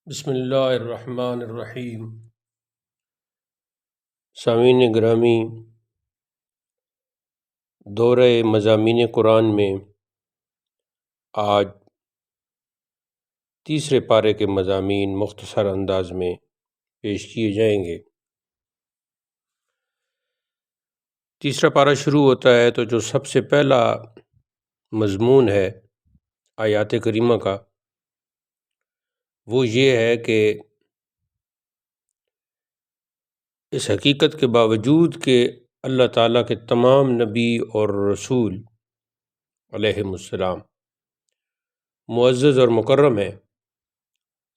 بسم اللہ الرحمن الرحیم۔ سامعین گرامی، دورہ مضامین قرآن میں آج تیسرے پارے کے مضامین مختصر انداز میں پیش کیے جائیں گے۔ تیسرا پارہ شروع ہوتا ہے تو جو سب سے پہلا مضمون ہے آیات کریمہ کا وہ یہ ہے کہ اس حقیقت کے باوجود کہ اللہ تعالیٰ کے تمام نبی اور رسول علیہم السلام معزز اور مکرم ہیں،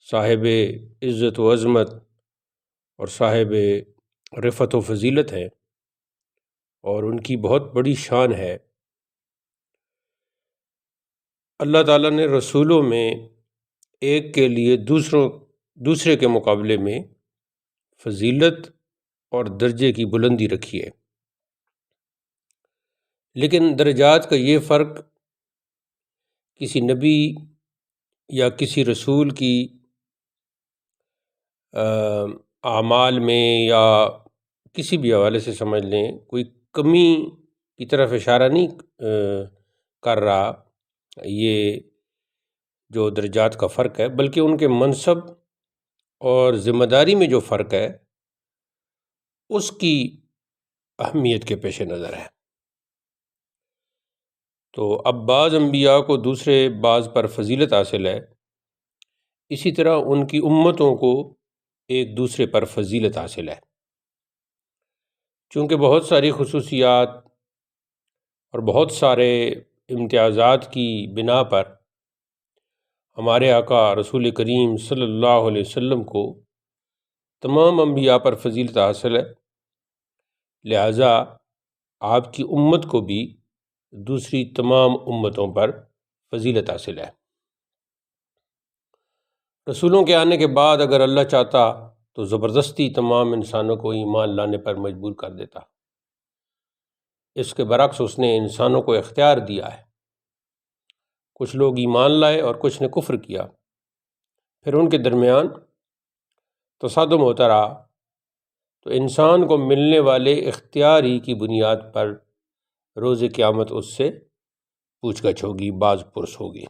صاحب عزت و عظمت اور صاحب رفعت و فضیلت ہیں، اور ان کی بہت بڑی شان ہے۔ اللہ تعالیٰ نے رسولوں میں ایک کے لیے دوسرے کے مقابلے میں فضیلت اور درجے کی بلندی رکھی ہے، لیکن درجات کا یہ فرق کسی نبی یا کسی رسول کی اعمال میں یا کسی بھی حوالے سے سمجھ لیں کوئی کمی کی طرف اشارہ نہیں کر رہا، یہ جو درجات کا فرق ہے، بلکہ ان کے منصب اور ذمہ داری میں جو فرق ہے اس کی اہمیت کے پیش نظر ہے۔ تو اب بعض انبیاء کو دوسرے بعض پر فضیلت حاصل ہے، اسی طرح ان کی امتوں کو ایک دوسرے پر فضیلت حاصل ہے، چونکہ بہت ساری خصوصیات اور بہت سارے امتیازات کی بنا پر ہمارے آقا رسول کریم صلی اللہ علیہ وسلم کو تمام انبیاء پر فضیلت حاصل ہے، لہٰذا آپ کی امت کو بھی دوسری تمام امتوں پر فضیلت حاصل ہے۔ رسولوں کے آنے کے بعد اگر اللہ چاہتا تو زبردستی تمام انسانوں کو ایمان لانے پر مجبور کر دیتا، اس کے برعکس اس نے انسانوں کو اختیار دیا ہے۔ کچھ لوگ ایمان لائے اور کچھ نے کفر کیا، پھر ان کے درمیان تصادم ہوتا رہا، تو انسان کو ملنے والے اختیار ہی کی بنیاد پر روز قیامت اس سے پوچھ گچھ ہوگی، باز پرس ہوگی۔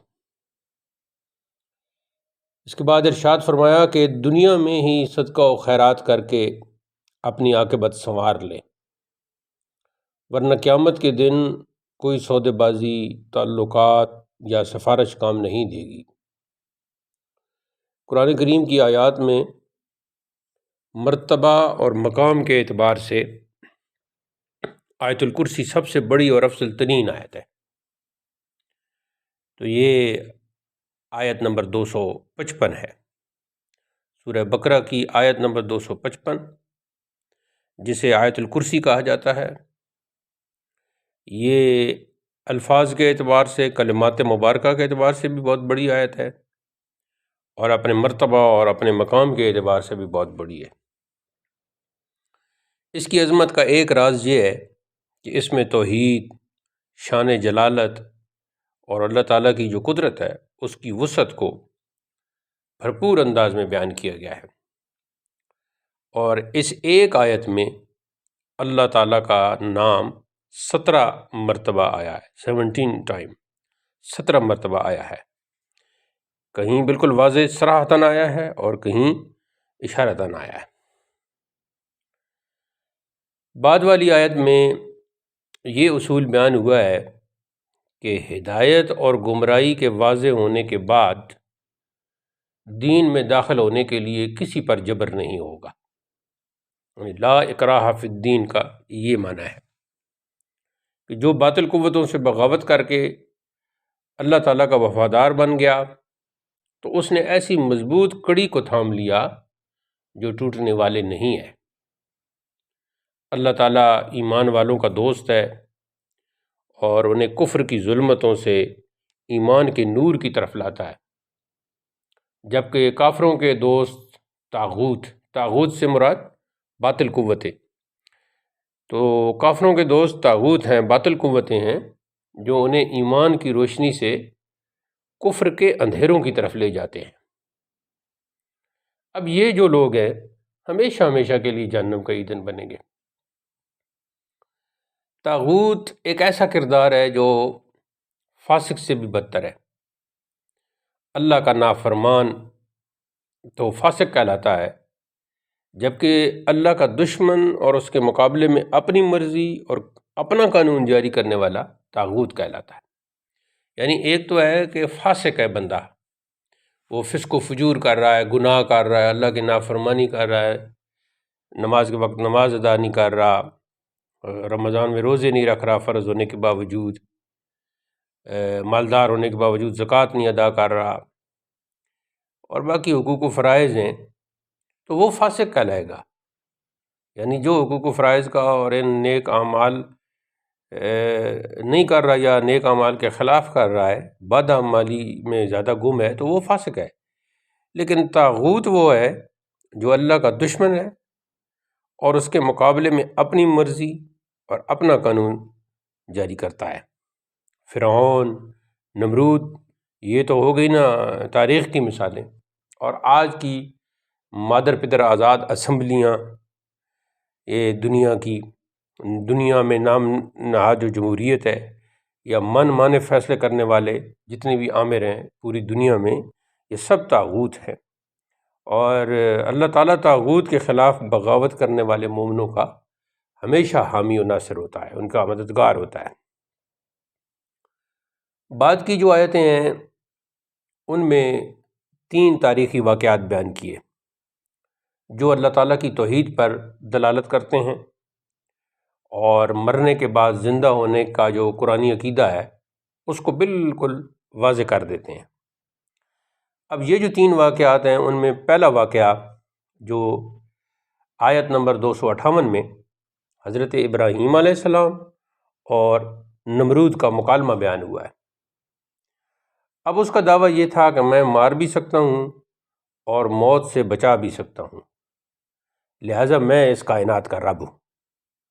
اس کے بعد ارشاد فرمایا کہ دنیا میں ہی صدقہ و خیرات کر کے اپنی عاقبت سنوار لے، ورنہ قیامت کے دن کوئی سودے بازی، تعلقات یا سفارش کام نہیں دے گی۔ قرآن کریم کی آیات میں مرتبہ اور مقام کے اعتبار سے آیت الکرسی سب سے بڑی اور افضل ترین آیت ہے، تو یہ آیت نمبر 255 ہے، سورہ بقرہ کی آیت نمبر 255، جسے آیت الکرسی کہا جاتا ہے۔ یہ الفاظ کے اعتبار سے، کلمات مبارکہ کے اعتبار سے بھی بہت بڑی آیت ہے، اور اپنے مرتبہ اور اپنے مقام کے اعتبار سے بھی بہت بڑی ہے۔ اس کی عظمت کا ایک راز یہ ہے کہ اس میں توحید، شان جلالت اور اللہ تعالیٰ کی جو قدرت ہے اس کی وسعت کو بھرپور انداز میں بیان کیا گیا ہے، اور اس ایک آیت میں اللہ تعالیٰ کا نام 17 مرتبہ آیا ہے، 17 ٹائم، 17 مرتبہ آیا ہے۔ کہیں بالکل واضح صراحتاً آیا ہے اور کہیں اشارتاً آیا ہے۔ بعد والی آیت میں یہ اصول بیان ہوا ہے کہ ہدایت اور گمراہی کے واضح ہونے کے بعد دین میں داخل ہونے کے لیے کسی پر جبر نہیں ہوگا، لا اکراہ فی الدین کا یہ معنی ہے کہ جو باطل قوتوں سے بغاوت کر کے اللہ تعالیٰ کا وفادار بن گیا تو اس نے ایسی مضبوط کڑی کو تھام لیا جو ٹوٹنے والے نہیں ہے۔ اللہ تعالیٰ ایمان والوں کا دوست ہے اور انہیں کفر کی ظلمتوں سے ایمان کے نور کی طرف لاتا ہے، جبکہ کافروں کے دوست طاغوت سے مراد باطل قوتیں، تو کافروں کے دوست طاغوت ہیں، باطل قوتیں ہیں جو انہیں ایمان کی روشنی سے کفر کے اندھیروں کی طرف لے جاتے ہیں۔ اب یہ جو لوگ ہیں ہمیشہ ہمیشہ کے لیے جہنم کا ایندھن بنیں گے۔ طاغوت ایک ایسا کردار ہے جو فاسق سے بھی بدتر ہے۔ اللہ کا نافرمان تو فاسق کہلاتا ہے، جبکہ اللہ کا دشمن اور اس کے مقابلے میں اپنی مرضی اور اپنا قانون جاری کرنے والا طاغوت کہلاتا ہے۔ یعنی ایک تو ہے کہ فاسق ہے بندہ، وہ فسق و فجور کر رہا ہے، گناہ کر رہا ہے، اللہ کی نافرمانی کر رہا ہے، نماز کے وقت نماز ادا نہیں کر رہا، رمضان میں روزے نہیں رکھ رہا فرض ہونے کے باوجود، مالدار ہونے کے باوجود زکوٰۃ نہیں ادا کر رہا، اور باقی حقوق و فرائض ہیں، تو وہ فاسق کہلائے گا۔ یعنی جو حقوق و فرائض کا اور ان نیک اعمال نہیں کر رہا یا نیک اعمال کے خلاف کر رہا ہے، بد اعمالی میں زیادہ گم ہے، تو وہ فاسق ہے۔ لیکن طاغوت وہ ہے جو اللہ کا دشمن ہے اور اس کے مقابلے میں اپنی مرضی اور اپنا قانون جاری کرتا ہے۔ فرعون، نمرود، یہ تو ہو گئی نا تاریخ کی مثالیں، اور آج کی مادر پدر آزاد اسمبلیاں، یہ دنیا میں نام نہاد جو جمہوریت ہے یا من مانے فیصلے کرنے والے جتنے بھی آمر ہیں پوری دنیا میں، یہ سب طاغوت ہیں، اور اللہ تعالیٰ طاغوت کے خلاف بغاوت کرنے والے مومنوں کا ہمیشہ حامی و ناصر ہوتا ہے، ان کا مددگار ہوتا ہے۔ بعد کی جو آیتیں ہیں ان میں 3 تاریخی واقعات بیان کیے جو اللہ تعالیٰ کی توحید پر دلالت کرتے ہیں اور مرنے کے بعد زندہ ہونے کا جو قرآنی عقیدہ ہے اس کو بالکل واضح کر دیتے ہیں۔ اب یہ جو 3 واقعات ہیں ان میں پہلا واقعہ جو آیت نمبر 258 میں حضرت ابراہیم علیہ السلام اور نمرود کا مکالمہ بیان ہوا ہے۔ اب اس کا دعویٰ یہ تھا کہ میں مار بھی سکتا ہوں اور موت سے بچا بھی سکتا ہوں، لہٰذا میں اس کائنات کا رب ہوں۔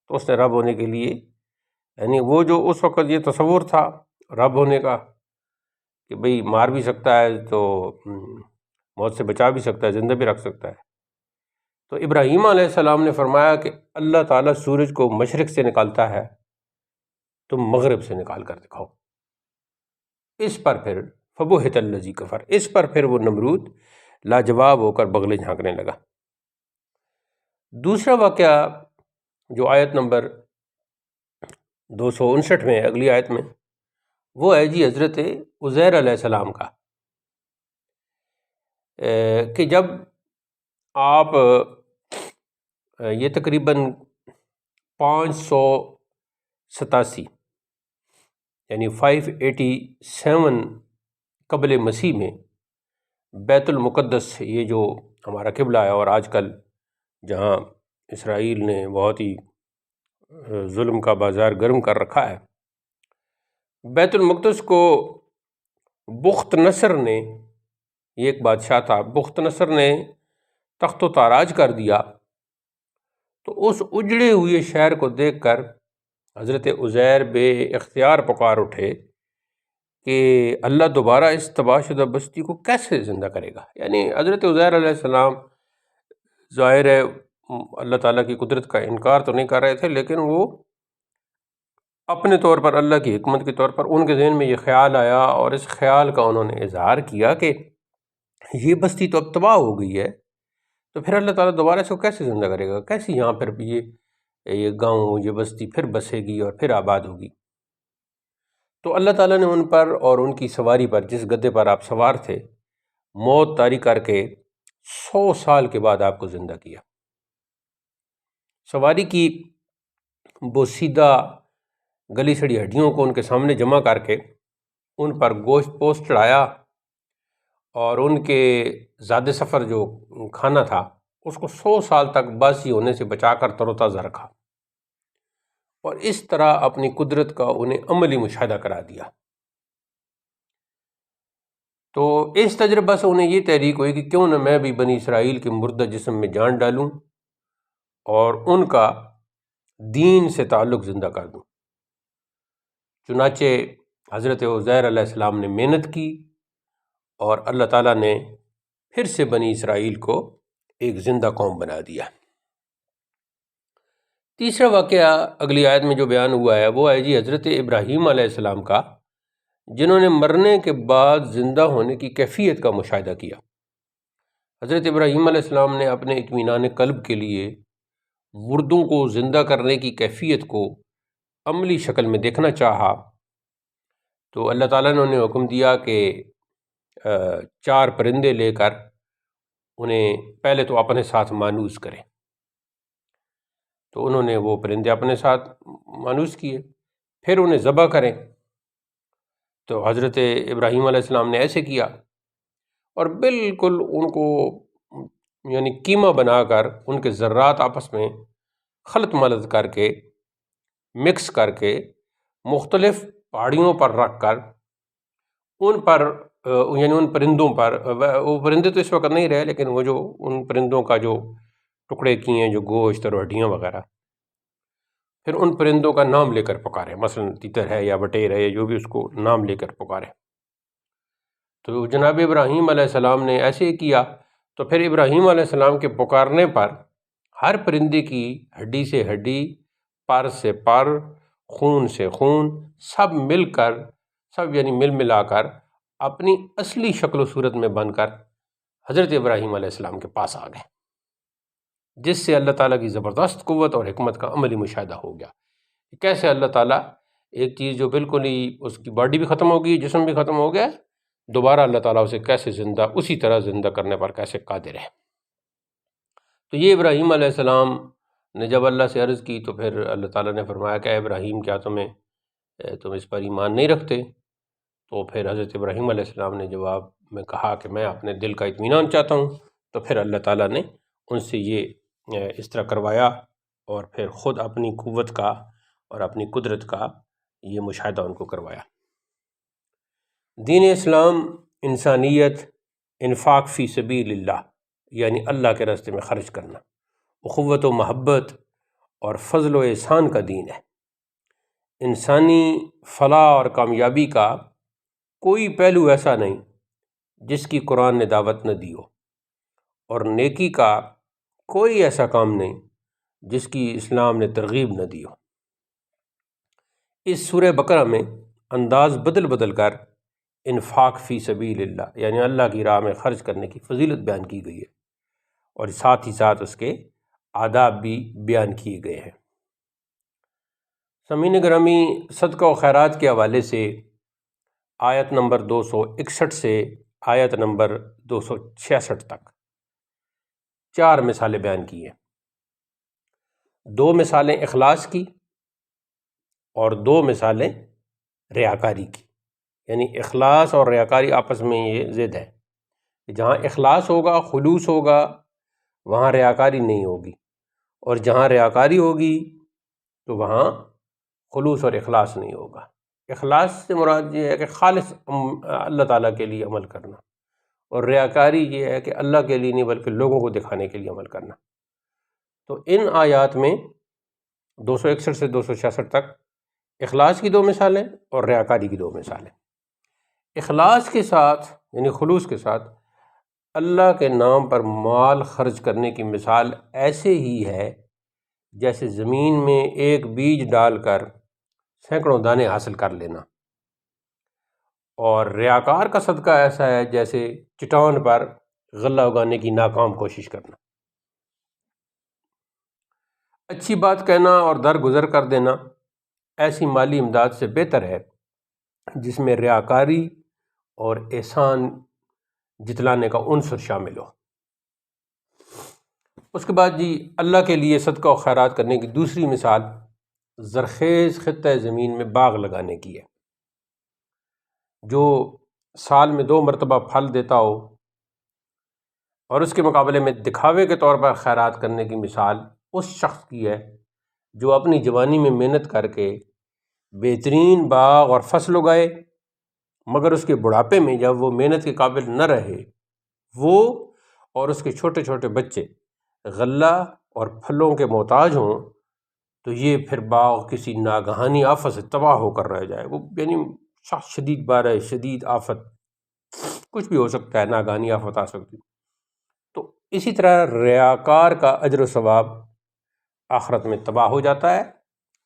تو اس نے رب ہونے کے لیے، یعنی وہ جو اس وقت یہ تصور تھا رب ہونے کا کہ بھئی مار بھی سکتا ہے تو موت سے بچا بھی سکتا ہے، زندہ بھی رکھ سکتا ہے، تو ابراہیم علیہ السلام نے فرمایا کہ اللہ تعالیٰ سورج کو مشرق سے نکالتا ہے، تم مغرب سے نکال کر دکھاؤ۔ اس پر پھر فبہت الذی کفر، اس پر پھر وہ نمرود لاجواب ہو کر بغلیں جھانکنے لگا۔ دوسرا واقعہ جو آیت نمبر 259 میں ہے، اگلی آیت میں، وہ ہے جی حضرت عزیر علیہ السلام کا، کہ جب آپ یہ تقریباً 587 یعنی 587 قبل مسیح میں بیت المقدس، یہ جو ہمارا قبلہ ہے اور آج کل جہاں اسرائیل نے بہت ہی ظلم کا بازار گرم کر رکھا ہے، بیت المقدس کو بخت نصر نے، یہ ایک بادشاہ تھا، بخت نصر نے تخت و تاراج کر دیا، تو اس اجڑے ہوئے شہر کو دیکھ کر حضرت عزیر بے اختیار پکار اٹھے کہ اللہ دوبارہ اس تباہ شدہ بستی کو کیسے زندہ کرے گا۔ یعنی حضرت عزیر علیہ السلام ظاہر ہے اللہ تعالیٰ کی قدرت کا انکار تو نہیں کر رہے تھے، لیکن وہ اپنے طور پر اللہ کی حکمت کے طور پر ان کے ذہن میں یہ خیال آیا، اور اس خیال کا انہوں نے اظہار کیا کہ یہ بستی تو اب تباہ ہو گئی ہے، تو پھر اللہ تعالیٰ دوبارہ اس کو کیسے زندہ کرے گا، کیسے یہاں پر یہ گاؤں، یہ بستی پھر بسے گی اور پھر آباد ہوگی۔ تو اللہ تعالیٰ نے ان پر اور ان کی سواری پر، جس گدے پر آپ سوار تھے، موت طاری کر کے 100 سال کے بعد آپ کو زندہ کیا۔ سواری کی بوسیدہ گلی سڑی ہڈیوں کو ان کے سامنے جمع کر کے ان پر گوشت پوست چڑھایا، اور ان کے زاد سفر جو کھانا تھا اس کو 100 سال تک باسی ہونے سے بچا کر تر و تازہ رکھا، اور اس طرح اپنی قدرت کا انہیں عملی مشاہدہ کرا دیا۔ تو اس تجربہ سے انہیں یہ تحریک ہوئی کہ کیوں نہ میں بھی بنی اسرائیل کے مردہ جسم میں جان ڈالوں اور ان کا دین سے تعلق زندہ کر دوں۔ چنانچہ حضرت عزیر علیہ السلام نے محنت کی، اور اللہ تعالیٰ نے پھر سے بنی اسرائیل کو ایک زندہ قوم بنا دیا۔ تیسرا واقعہ اگلی آیت میں جو بیان ہوا ہے وہ ہے جی حضرت ابراہیم علیہ السلام کا، جنہوں نے مرنے کے بعد زندہ ہونے کی کیفیت کا مشاہدہ کیا۔ حضرت ابراہیم علیہ السلام نے اپنے اطمینان قلب کے لیے مردوں کو زندہ کرنے کی کیفیت کو عملی شکل میں دیکھنا چاہا، تو اللہ تعالیٰ نے انہیں حکم دیا کہ 4 پرندے لے کر انہیں پہلے تو اپنے ساتھ مانوس کریں۔ تو انہوں نے وہ پرندے اپنے ساتھ مانوس کیے، پھر انہیں ذبح کریں۔ تو حضرت ابراہیم علیہ السلام نے ایسے کیا، اور بالکل ان کو یعنی کیما بنا کر ان کے ذرات آپس میں خلط ملط کر کے مکس کر کے مختلف پہاڑیوں پر رکھ کر ان پر یعنی ان پرندوں پر، وہ پرندے تو اس وقت نہیں رہے لیکن وہ جو ان پرندوں کا جو ٹکڑے کیے ہیں جو گوشت اور ہڈیاں وغیرہ، پھر ان پرندوں کا نام لے کر پکارے، مثلا تیتر ہے یا بٹیر ہے یا جو بھی، اس کو نام لے کر پکارے۔ تو جناب ابراہیم علیہ السلام نے ایسے ہی کیا، تو پھر ابراہیم علیہ السلام کے پکارنے پر ہر پرندے کی ہڈی سے ہڈی، پر سے پر، خون سے خون، سب مل کر، سب یعنی مل ملا کر اپنی اصلی شکل و صورت میں بن کر حضرت ابراہیم علیہ السلام کے پاس آ گئے، جس سے اللہ تعالیٰ کی زبردست قوت اور حکمت کا عملی مشاہدہ ہو گیا۔ کیسے اللہ تعالیٰ ایک چیز جو بالکل ہی اس کی باڈی بھی ختم ہو گئی، جسم بھی ختم ہو گیا، دوبارہ اللہ تعالیٰ اسے کیسے زندہ، اسی طرح زندہ کرنے پر کیسے قادر ہے۔ تو یہ ابراہیم علیہ السلام نے جب اللہ سے عرض کی، تو پھر اللہ تعالیٰ نے فرمایا کہ اے ابراہیم، کیا تم اس پر ایمان نہیں رکھتے؟ تو پھر حضرت ابراہیم علیہ السلام نے جواب میں کہا کہ میں اپنے دل کا اطمینان چاہتا ہوں۔ تو پھر اللہ تعالیٰ نے ان سے یہ اس طرح کروایا، اور پھر خود اپنی قوت کا اور اپنی قدرت کا یہ مشاہدہ ان کو کروایا۔ دین اسلام انسانیت، انفاق فی سبیل اللہ یعنی اللہ کے راستے میں خرچ کرنا، اخوت و محبت اور فضل و احسان کا دین ہے۔ انسانی فلاح اور کامیابی کا کوئی پہلو ایسا نہیں جس کی قرآن نے دعوت نہ دی ہو، اور نیکی کا کوئی ایسا کام نہیں جس کی اسلام نے ترغیب نہ دی ہو۔ اس سورہ بقرہ میں انداز بدل بدل کر انفاق فی سبیل اللہ یعنی اللہ کی راہ میں خرچ کرنے کی فضیلت بیان کی گئی ہے، اور ساتھ ہی ساتھ اس کے آداب بھی بیان کیے گئے ہیں۔ سامعین گرامی، صدقہ و خیرات کے حوالے سے آیت نمبر 261 سے آیت نمبر 266 تک 4 مثالیں بیان کی ہیں۔ 2 مثالیں اخلاص کی اور 2 مثالیں ریاکاری کی، یعنی اخلاص اور ریاکاری آپس میں یہ ضد ہے کہ جہاں اخلاص ہوگا، خلوص ہوگا، وہاں ریاکاری نہیں ہوگی، اور جہاں ریاکاری ہوگی تو وہاں خلوص اور اخلاص نہیں ہوگا۔ اخلاص سے مراد یہ ہے کہ خالص اللہ تعالیٰ کے لیے عمل کرنا، اور ریاکاری یہ ہے کہ اللہ کے لیے نہیں بلکہ لوگوں کو دکھانے کے لیے عمل کرنا۔ تو ان آیات میں 261 سے 266 تک اخلاص کی 2 مثالیں اور ریاکاری کی 2 مثالیں۔ اخلاص کے ساتھ یعنی خلوص کے ساتھ اللہ کے نام پر مال خرچ کرنے کی مثال ایسے ہی ہے جیسے زمین میں ایک بیج ڈال کر سینکڑوں دانے حاصل کر لینا، اور ریاکار کا صدقہ ایسا ہے جیسے چٹان پر غلہ اگانے کی ناکام کوشش کرنا۔ اچھی بات کہنا اور درگزر کر دینا ایسی مالی امداد سے بہتر ہے جس میں ریاکاری اور احسان جتلانے کا عنصر شامل ہو۔ اس کے بعد جی اللہ کے لیے صدقہ و خیرات کرنے کی دوسری مثال زرخیز خطہ زمین میں باغ لگانے کی ہے، جو سال میں 2 مرتبہ پھل دیتا ہو، اور اس کے مقابلے میں دکھاوے کے طور پر خیرات کرنے کی مثال اس شخص کی ہے جو اپنی جوانی میں محنت کر کے بہترین باغ اور فصل اگائے، مگر اس کے بڑھاپے میں جب وہ محنت کے قابل نہ رہے، وہ اور اس کے چھوٹے چھوٹے بچے غلہ اور پھلوں کے محتاج ہوں، تو یہ پھر باغ کسی ناگہانی آفت سے تباہ ہو کر رہ جائے۔ وہ یعنی شدید بارش، شدید آفت، کچھ بھی ہو سکتا ہے، ناگہانی آفت آ سکتی، تو اسی طرح ریاکار کا اجر و ثواب آخرت میں تباہ ہو جاتا ہے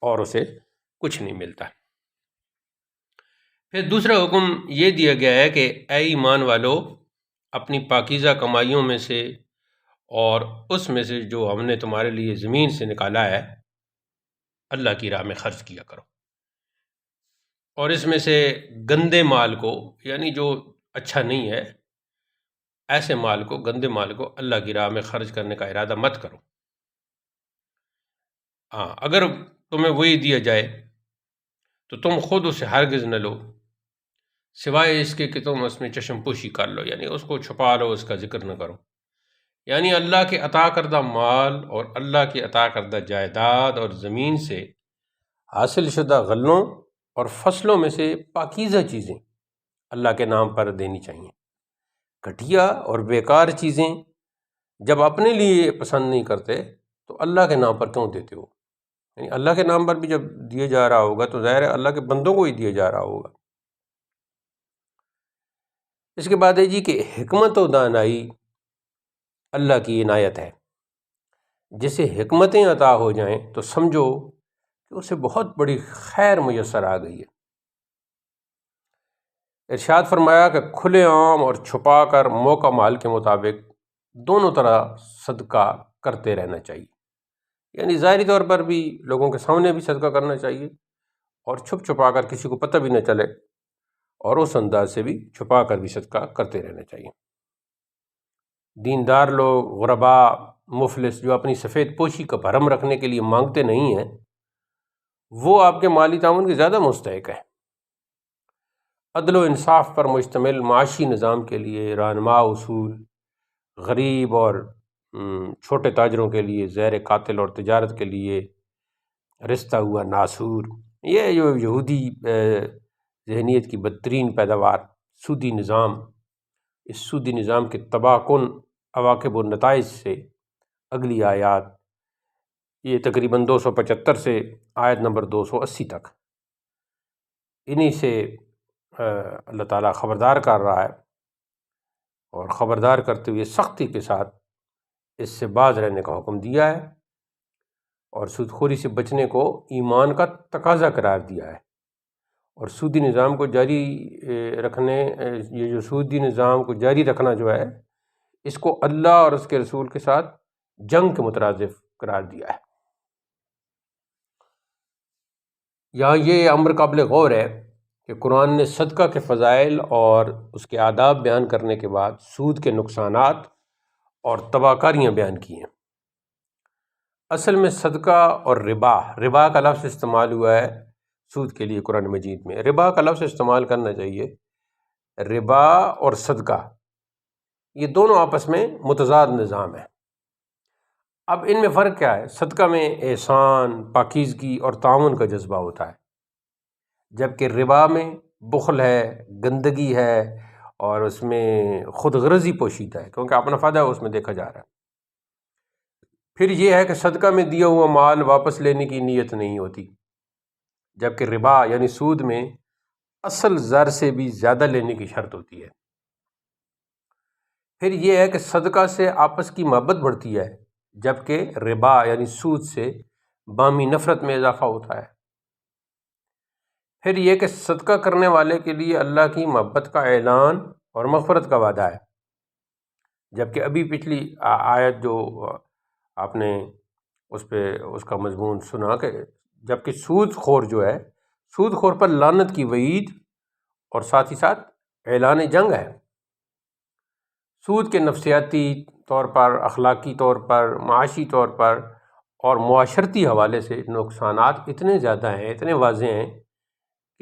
اور اسے کچھ نہیں ملتا۔ پھر دوسرا حکم یہ دیا گیا ہے کہ اے ایمان والو، اپنی پاکیزہ کمائیوں میں سے اور اس میں سے جو ہم نے تمہارے لیے زمین سے نکالا ہے، اللہ کی راہ میں خرچ کیا کرو، اور اس میں سے گندے مال کو، یعنی جو اچھا نہیں ہے، ایسے مال کو، گندے مال کو اللہ کی راہ میں خرچ کرنے کا ارادہ مت کرو۔ ہاں، اگر تمہیں وہی دیا جائے تو تم خود اسے ہرگز نہ لو، سوائے اس کے کہ تم اس میں چشم پوشی کر لو، یعنی اس کو چھپا لو، اس کا ذکر نہ کرو۔ یعنی اللہ کے عطا کردہ مال اور اللہ کی عطا کردہ جائیداد اور زمین سے حاصل شدہ غلوں اور فصلوں میں سے پاکیزہ چیزیں اللہ کے نام پر دینی چاہیے۔ گھٹیا اور بیکار چیزیں جب اپنے لیے پسند نہیں کرتے تو اللہ کے نام پر کیوں دیتے ہو؟ یعنی اللہ کے نام پر بھی جب دیے جا رہا ہوگا تو ظاہر ہے اللہ کے بندوں کو ہی دیا جا رہا ہوگا۔ اس کے بعد ہے جی کہ حکمت و دانائی اللہ کی عنایت ہے، جسے حکمتیں عطا ہو جائیں تو سمجھو کہ اسے بہت بڑی خیر میسر آ گئی ہے۔ ارشاد فرمایا کہ کھلے عام اور چھپا کر موقع مال کے مطابق دونوں طرح صدقہ کرتے رہنا چاہیے، یعنی ظاہری طور پر بھی لوگوں کے سامنے بھی صدقہ کرنا چاہیے، اور چھپ چھپا کر کسی کو پتہ بھی نہ چلے، اور اس انداز سے بھی چھپا کر بھی صدقہ کرتے رہنا چاہیے۔ دیندار لوگ، غرباء، مفلس جو اپنی سفید پوشی کا بھرم رکھنے کے لیے مانگتے نہیں ہیں، وہ آپ کے مالی تعاون کے زیادہ مستحق ہیں۔ عدل و انصاف پر مشتمل معاشی نظام کے لیے رہنما اصول غریب اور چھوٹے تاجروں کے لیے زیر قاتل اور تجارت کے لیے رستہ ہوا ناسور، یہ جو یہودی ذہنیت کی بدترین پیداوار سودی نظام، اس سودی نظام کے تباہ کن عواقب و نتائج سے اگلی آیات، یہ تقریباً 275 سے آیت نمبر 280 تک، انہی سے اللہ تعالیٰ خبردار کر رہا ہے، اور خبردار کرتے ہوئے سختی کے ساتھ اس سے باز رہنے کا حکم دیا ہے، اور سود خوری سے بچنے کو ایمان کا تقاضا قرار دیا ہے۔ اور سودی نظام کو جاری رکھنے، یہ جو سودی نظام کو جاری رکھنا جو ہے، اس کو اللہ اور اس کے رسول کے ساتھ جنگ کے مترادف قرار دیا ہے۔ یہاں یہ امر قابل غور ہے کہ قرآن نے صدقہ کے فضائل اور اس کے آداب بیان کرنے کے بعد سود کے نقصانات اور تباہ کاریاں بیان کی ہیں۔ اصل میں صدقہ اور ربا کا لفظ استعمال ہوا ہے سود کے لیے قرآن مجید میں۔ ربا کا لفظ استعمال کرنا چاہیے، ربا اور صدقہ یہ دونوں آپس میں متضاد نظام ہے۔ اب ان میں فرق کیا ہے؟ صدقہ میں احسان، پاکیزگی اور تعاون کا جذبہ ہوتا ہے، جبکہ ربا میں بخل ہے، گندگی ہے، اور اس میں خود غرضی پوشیدہ ہے، کیونکہ اپنا فائدہ اس میں دیکھا جا رہا ہے۔ پھر یہ ہے کہ صدقہ میں دیا ہوا مال واپس لینے کی نیت نہیں ہوتی، جبکہ ربا یعنی سود میں اصل زر سے بھی زیادہ لینے کی شرط ہوتی ہے۔ پھر یہ ہے کہ صدقہ سے آپس کی محبت بڑھتی ہے، جبکہ ربا یعنی سود سے باہمی نفرت میں اضافہ ہوتا ہے۔ پھر یہ کہ صدقہ کرنے والے کے لیے اللہ کی محبت کا اعلان اور مغفرت کا وعدہ ہے، جبکہ ابھی پچھلی آیت جو آپ نے اس کا مضمون سنا کہ جبکہ سود خور جو ہے، سود خور پر لعنت کی وعید اور ساتھ ہی ساتھ اعلان جنگ ہے۔ سود کے نفسیاتی طور پر، اخلاقی طور پر، معاشی طور پر اور معاشرتی حوالے سے نقصانات اتنے زیادہ ہیں، اتنے واضح ہیں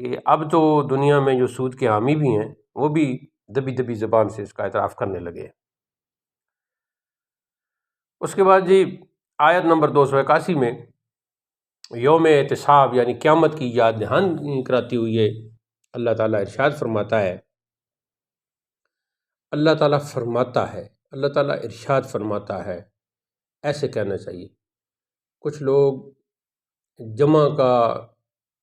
کہ اب تو دنیا میں جو سود کے حامی بھی ہیں وہ بھی دبی دبی زبان سے اس کا اعتراف کرنے لگے ہیں۔ اس کے بعد جی آیت نمبر 281 میں یوم احتساب یعنی قیامت کی یاد دہانی کراتی ہوئی اللہ تعالیٰ ارشاد فرماتا ہے، اللہ تعالیٰ ارشاد فرماتا ہے، ایسے کہنا چاہیے۔ کچھ لوگ جمع کا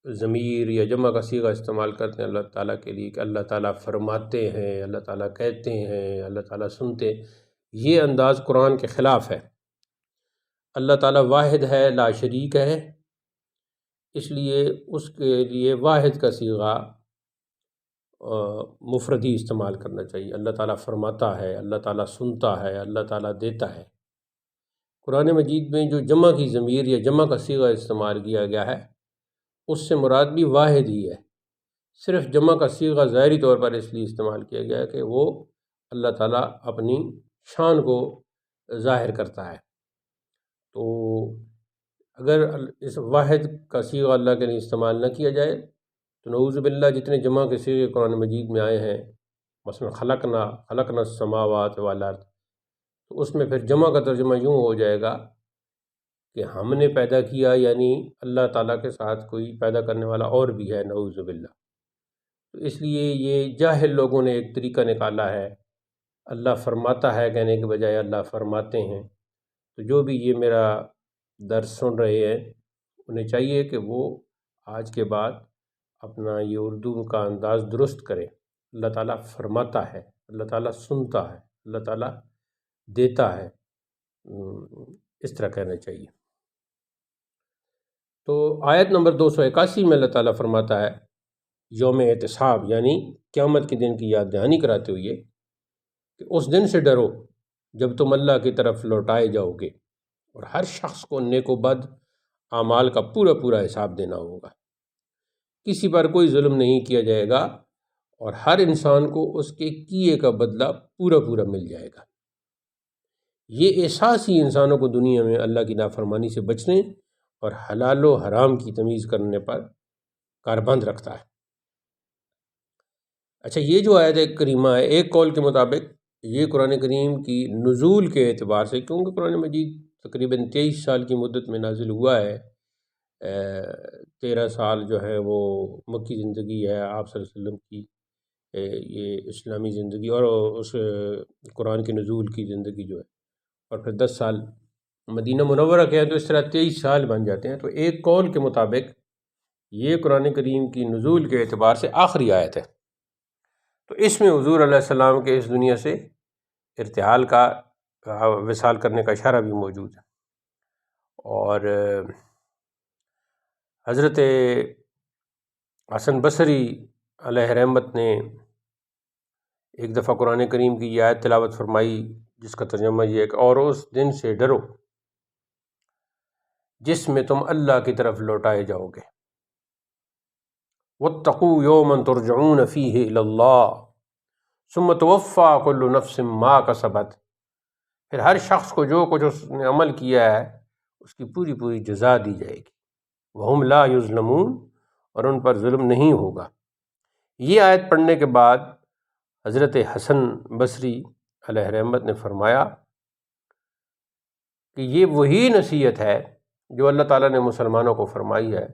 ضمیر یا جمع کا صیغہ استعمال کرتے ہیں اللہ تعالیٰ کے لیے کہ اللہ تعالیٰ فرماتے ہیں، اللہ تعالیٰ کہتے ہیں، اللہ تعالیٰ سنتے ہیں۔ یہ انداز قرآن کے خلاف ہے۔ اللہ تعالیٰ واحد ہے، لا شریک ہے، اس لیے اس کے لیے واحد کا صیغہ مفرد ہی استعمال کرنا چاہیے۔ اللہ تعالیٰ فرماتا ہے، اللہ تعالیٰ سنتا ہے، اللہ تعالیٰ دیتا ہے۔ قرآن مجید میں جو جمع کی ضمیر یا جمع کا صیغہ استعمال کیا گیا ہے اس سے مراد بھی واحد ہی ہے۔ صرف جمع کا صیغہ ظاہری طور پر اس لیے استعمال کیا گیا ہے کہ وہ اللہ تعالیٰ اپنی شان کو ظاہر کرتا ہے۔ تو اگر اس واحد کا صیغہ اللہ کے لیے استعمال نہ کیا جائے تو نعوذ باللہ جتنے جمع کے صیغے قرآن مجید میں آئے ہیں، مثلا خلقنا السماوات والارض، تو اس میں پھر جمع کا ترجمہ یوں ہو جائے گا کہ ہم نے پیدا کیا، یعنی اللہ تعالیٰ کے ساتھ کوئی پیدا کرنے والا اور بھی ہے، نعوذ باللہ۔ تو اس لیے یہ جاہل لوگوں نے ایک طریقہ نکالا ہے، اللہ فرماتا ہے کہنے کے بجائے اللہ فرماتے ہیں۔ تو جو بھی یہ میرا درس سن رہے ہیں انہیں چاہیے کہ وہ آج کے بعد اپنا یہ اردو کا انداز درست کریں۔ اللہ تعالیٰ فرماتا ہے، اللہ تعالیٰ سنتا ہے، اللہ تعالیٰ دیتا ہے، اس طرح کہنا چاہیے۔ تو آیت نمبر 281 میں اللہ تعالیٰ فرماتا ہے یوم احتساب، یعنی قیامت کے دن کی یاد دہانی کراتے ہوئے کہ اس دن سے ڈرو جب تم اللہ کی طرف لوٹائے جاؤ گے اور ہر شخص کو نیک و بد اعمال کا پورا پورا حساب دینا ہوگا۔ کسی پر کوئی ظلم نہیں کیا جائے گا اور ہر انسان کو اس کے کیے کا بدلہ پورا پورا مل جائے گا۔ یہ احساس ہی انسانوں کو دنیا میں اللہ کی نافرمانی سے بچنے اور حلال و حرام کی تمیز کرنے پر کاربند رکھتا ہے۔ اچھا، یہ جو آیت کریمہ ہے، ایک قول کے مطابق یہ قرآن کریم کی نزول کے اعتبار سے، کیونکہ قرآن مجید تقریباً 23 سال کی مدت میں نازل ہوا ہے، 13 سال جو ہے وہ مکی زندگی ہے آپ صلی اللہ علیہ وسلم کی، یہ اسلامی زندگی، اور اس قرآن کے نزول کی زندگی جو ہے، اور پھر 10 سال مدینہ منورہ کے ہیں، تو اس طرح 23 سال بن جاتے ہیں۔ تو ایک قول کے مطابق یہ قرآن کریم کی نزول کے اعتبار سے آخری آیت ہے۔ تو اس میں حضور علیہ السلام کے اس دنیا سے ارتحال کا، وصال کرنے کا اشارہ بھی موجود ہے۔ اور حضرت حسن بصری علیہ رحمت نے ایک دفعہ قرآن کریم کی یہ آیت تلاوت فرمائی جس کا ترجمہ یہ ہے کہ اور اس دن سے ڈرو جس میں تم اللہ کی طرف لوٹائے جاؤ گے۔ واتقوا یوما ترجعون فیہ الی اللہ ثم توفی کل نفس ما کسبت، پھر ہر شخص کو جو کچھ اس نے عمل کیا ہے اس کی پوری پوری جزا دی جائے گی۔ وہم لا یظلمون، اور ان پر ظلم نہیں ہوگا۔ یہ آیت پڑھنے کے بعد حضرت حسن بصری علیہ رحمت نے فرمایا کہ یہ وہی نصیحت ہے جو اللہ تعالیٰ نے مسلمانوں کو فرمائی ہے،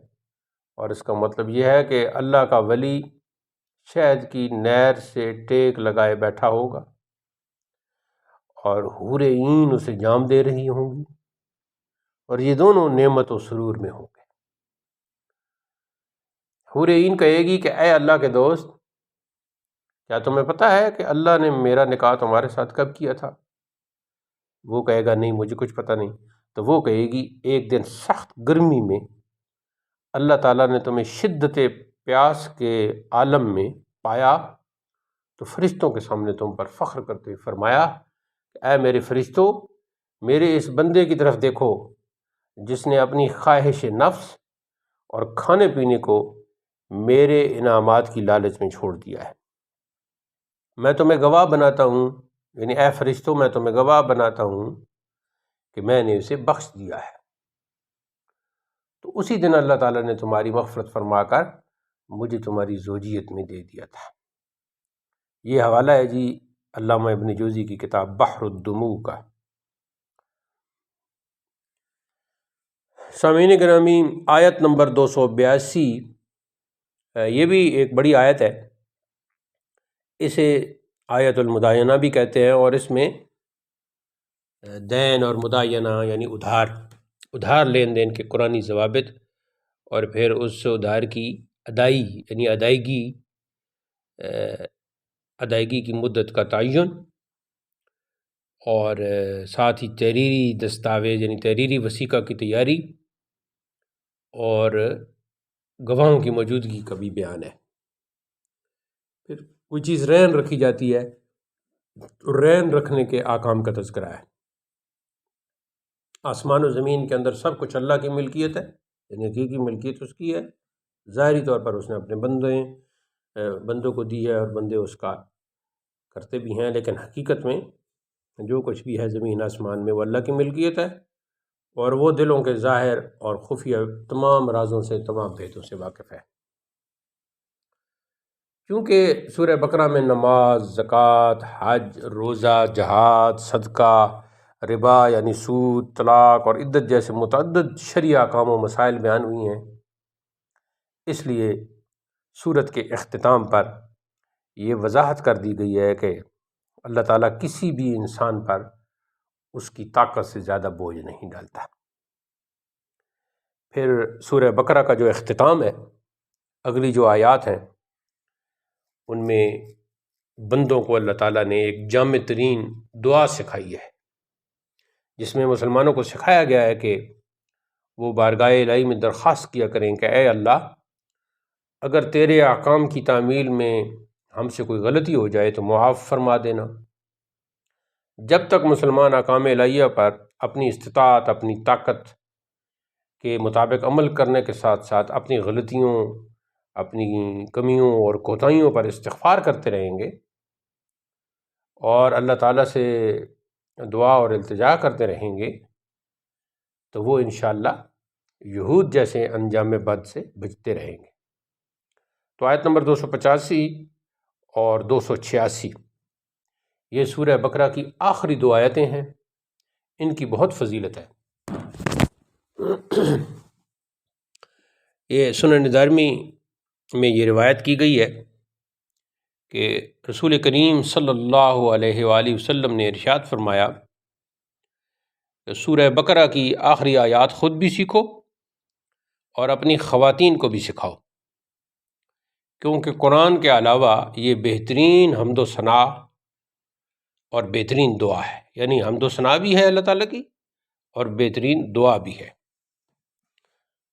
اور اس کا مطلب یہ ہے کہ اللہ کا ولی شہد کی نہر سے ٹیک لگائے بیٹھا ہوگا اور حور عین اسے جام دے رہی ہوں گی، اور یہ دونوں نعمت و سرور میں ہوں گے۔ حور عین کہے گی کہ اے اللہ کے دوست، کیا تمہیں پتہ ہے کہ اللہ نے میرا نکاح تمہارے ساتھ کب کیا تھا؟ وہ کہے گا نہیں، مجھے کچھ پتہ نہیں۔ تو وہ کہے گی ایک دن سخت گرمی میں اللہ تعالیٰ نے تمہیں شدت پیاس کے عالم میں پایا تو فرشتوں کے سامنے تم پر فخر کرتے ہوئے فرمایا کہ اے میرے فرشتوں، میرے اس بندے کی طرف دیکھو جس نے اپنی خواہش نفس اور کھانے پینے کو میرے انعامات کی لالچ میں چھوڑ دیا ہے۔ میں تمہیں گواہ بناتا ہوں، یعنی اے فرشتوں میں تمہیں گواہ بناتا ہوں کہ میں نے اسے بخش دیا ہے۔ تو اسی دن اللہ تعالیٰ نے تمہاری مغفرت فرما کر مجھے تمہاری زوجیت میں دے دیا تھا۔ یہ حوالہ ہے جی علامہ ابن جوزی کی کتاب بحر الدموع کا۔ سامعین گرامی، آیت نمبر 282 یہ بھی ایک بڑی آیت ہے، اسے آیت المدائنہ بھی کہتے ہیں، اور اس میں دین اور مدائنہ یعنی ادھار لین دین کے قرآنی ضوابط، اور پھر اس ادھار کی ادائیگی یعنی ادائیگی کی مدت کا تعین، اور ساتھ ہی تحریری دستاویز یعنی تحریری وثیقہ کی تیاری اور گواہوں کی موجودگی کا بھی بیان ہے۔ پھر کوئی چیز رہن رکھی جاتی ہے تو رہن رکھنے کے احکام کا تذکرہ ہے۔ آسمان و زمین کے اندر سب کچھ اللہ کی ملکیت ہے، یعنی حقیقی ملکیت اس کی ہے، ظاہری طور پر اس نے اپنے بندوں کو دی ہے اور بندے اس کا کرتے بھی ہیں، لیکن حقیقت میں جو کچھ بھی ہے زمین آسمان میں وہ اللہ کی ملکیت ہے، اور وہ دلوں کے ظاہر اور خفیہ تمام رازوں سے، تمام بھیدوں سے واقف ہے۔ کیونکہ سورہ بقرہ میں نماز، زکوٰۃ، حج، روزہ، جہاد، صدقہ، ربا یعنی سود، طلاق اور عدت جیسے متعدد شرعی احکام و مسائل بیان ہوئی ہیں، اس لیے سورت کے اختتام پر یہ وضاحت کر دی گئی ہے کہ اللہ تعالیٰ کسی بھی انسان پر اس کی طاقت سے زیادہ بوجھ نہیں ڈالتا۔ پھر سورہ بقرہ کا جو اختتام ہے، اگلی جو آیات ہیں ان میں بندوں کو اللہ تعالیٰ نے ایک جامع ترین دعا سکھائی ہے، جس میں مسلمانوں کو سکھایا گیا ہے کہ وہ بارگاہ الہی میں درخواست کیا کریں کہ اے اللہ، اگر تیرے احکام کی تعمیل میں ہم سے کوئی غلطی ہو جائے تو معاف فرما دینا۔ جب تک مسلمان احکام الہیہ پر اپنی استطاعت، اپنی طاقت کے مطابق عمل کرنے کے ساتھ ساتھ اپنی غلطیوں، اپنی کمیوں اور کوتاہیوں پر استغفار کرتے رہیں گے اور اللہ تعالیٰ سے دعا اور التجا کرتے رہیں گے، تو وہ انشاءاللہ یہود جیسے انجام بد سے بچتے رہیں گے۔ تو آیت نمبر 285 اور 286 یہ سورہ بقرہ کی آخری دو آیتیں ہیں، ان کی بہت فضیلت ہے۔ یہ سنن دارمی میں یہ روایت کی گئی ہے کہ رسول کریم صلی اللہ علیہ وآلہ وسلم نے ارشاد فرمایا کہ سورہ بقرہ کی آخری آیات خود بھی سیکھو اور اپنی خواتین کو بھی سکھاؤ، کیونکہ قرآن کے علاوہ یہ بہترین حمد و ثنا اور بہترین دعا ہے، یعنی حمد و ثنا بھی ہے اللہ تعالیٰ کی اور بہترین دعا بھی ہے۔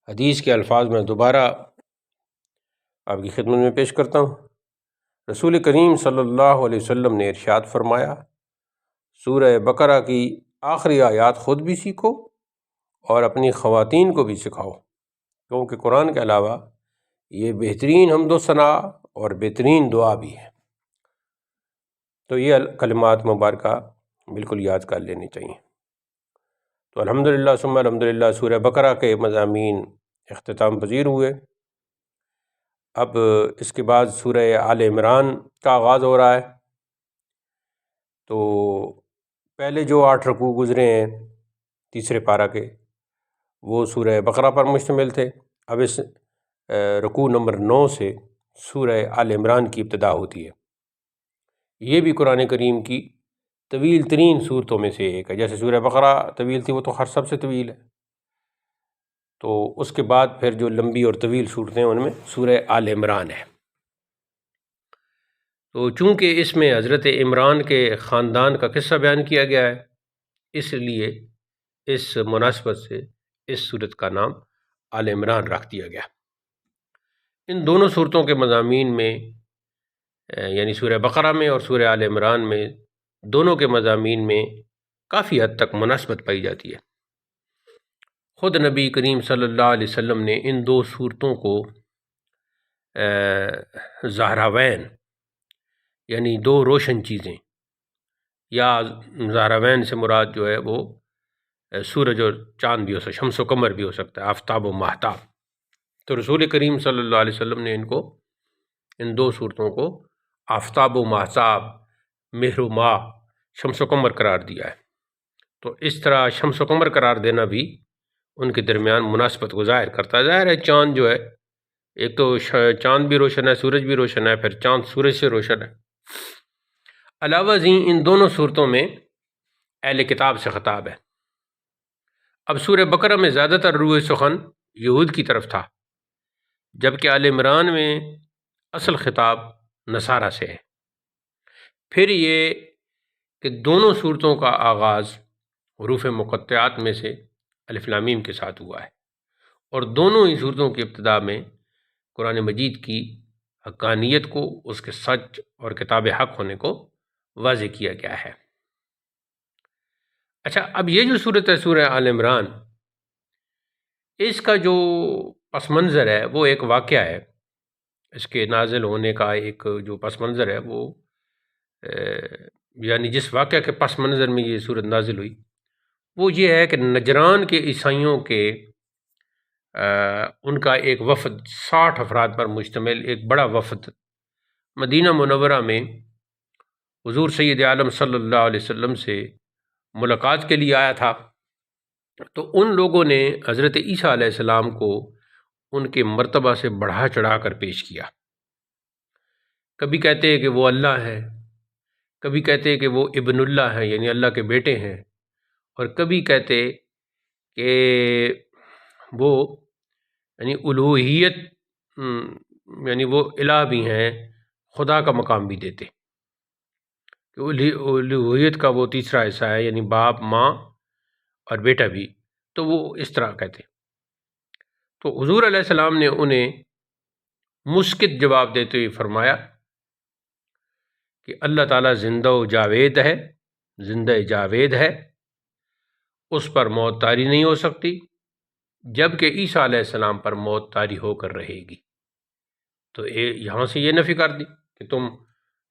حدیث کے الفاظ میں دوبارہ آپ کی خدمت میں پیش کرتا ہوں۔ رسول کریم صلی اللہ علیہ وسلم نے ارشاد فرمایا، سورہ بقرہ کی آخری آیات خود بھی سیکھو اور اپنی خواتین کو بھی سکھاؤ، کیونکہ قرآن کے علاوہ یہ بہترین حمد و ثنا اور بہترین دعا بھی ہے۔ تو یہ کلمات مبارکہ بالکل یاد کر لینی چاہیے۔ تو الحمدللہ ثم الحمدللہ سورہ بقرہ کے مضامین اختتام پذیر ہوئے۔ اب اس کے بعد سورہ آل عمران کا آغاز ہو رہا ہے۔ تو پہلے جو 8 رکوع گزرے ہیں تیسرے پارہ کے، وہ سورہ بقرہ پر مشتمل تھے۔ اب اس رکوع نمبر 9 سے سورہ آل عمران کی ابتدا ہوتی ہے۔ یہ بھی قرآن کریم کی طویل ترین صورتوں میں سے ایک ہے۔ جیسے سورہ بقرہ طویل تھی، وہ تو ہر سب سے طویل ہے، تو اس کے بعد پھر جو لمبی اور طویل صورتیں ان میں سورہ آل عمران ہے۔ تو چونکہ اس میں حضرت عمران کے خاندان کا قصہ بیان کیا گیا ہے، اس لیے اس مناسبت سے اس صورت کا نام آل عمران رکھ دیا گیا۔ ان دونوں صورتوں کے مضامین میں یعنی سورہ بقرہ میں اور سورہ آل عمران میں دونوں کے مضامین میں کافی حد تک مناسبت پائی جاتی ہے۔ خود نبی کریم صلی اللہ علیہ وسلم نے ان دو صورتوں کو زہراوین یعنی دو روشن چیزیں، یا زہراوین سے مراد جو ہے وہ سورج اور چاند بھی ہو سکتا ہے، شمس و قمر بھی ہو سکتا ہے، آفتاب و ماہتاب۔ تو رسول کریم صلی اللہ علیہ وسلم نے ان دو صورتوں کو آفتاب و ماہتاب، مہر و ماہ، شمس و قمر قرار دیا ہے۔ تو اس طرح شمس و قمر قرار دینا بھی ان کے درمیان مناسبت کو ظاہر کرتا ہے۔ ظاہر ہے چاند جو ہے، ایک تو چاند بھی روشن ہے، سورج بھی روشن ہے، پھر چاند سورج سے روشن ہے۔ علاوہ ازیں ان دونوں صورتوں میں اہل کتاب سے خطاب ہے۔ اب سورہ بقرہ میں زیادہ تر روح سخن یہود کی طرف تھا، جبکہ آل عمران میں اصل خطاب نصارہ سے ہے۔ پھر یہ کہ دونوں صورتوں کا آغاز حروف مقطعات میں سے الف لام میم کے ساتھ ہوا ہے، اور دونوں ہی صورتوں کی ابتدا میں قرآن مجید کی حقانیت کو، اس کے سچ اور کتاب حق ہونے کو واضح کیا گیا ہے۔ اچھا، اب یہ جو صورت ہے سورہ آل عمران، اس کا جو پس منظر ہے وہ ایک واقعہ ہے۔ اس کے نازل ہونے کا ایک جو پس منظر ہے وہ یعنی جس واقعہ کے پس منظر میں یہ صورت نازل ہوئی وہ یہ ہے کہ نجران کے عیسائیوں کے ان کا ایک وفد 60 افراد پر مشتمل ایک بڑا وفد مدینہ منورہ میں حضور سید عالم صلی اللہ علیہ وسلم سے ملاقات کے لیے آیا تھا۔ تو ان لوگوں نے حضرت عیسیٰ علیہ السلام کو ان کے مرتبہ سے بڑھا چڑھا کر پیش کیا۔ کبھی کہتے ہیں کہ وہ اللہ ہے، کبھی کہتے ہیں کہ وہ ابن اللہ ہے یعنی اللہ کے بیٹے ہیں، اور کبھی کہتے کہ وہ یعنی الوہیت یعنی وہ الہ بھی ہیں، خدا کا مقام بھی دیتے کہ الوہیت کا وہ تیسرا حصہ ہے یعنی باپ ماں اور بیٹا بھی، تو وہ اس طرح کہتے۔ تو حضور علیہ السلام نے انہیں مسکت جواب دیتے ہوئے فرمایا کہ اللہ تعالیٰ زندہ و جاوید ہے، زندہ جاوید ہے، اس پر موت طاری نہیں ہو سکتی، جبکہ عیسیٰ علیہ السلام پر موت طاری ہو کر رہے گی۔ تو یہاں سے یہ نفی کر دی کہ تم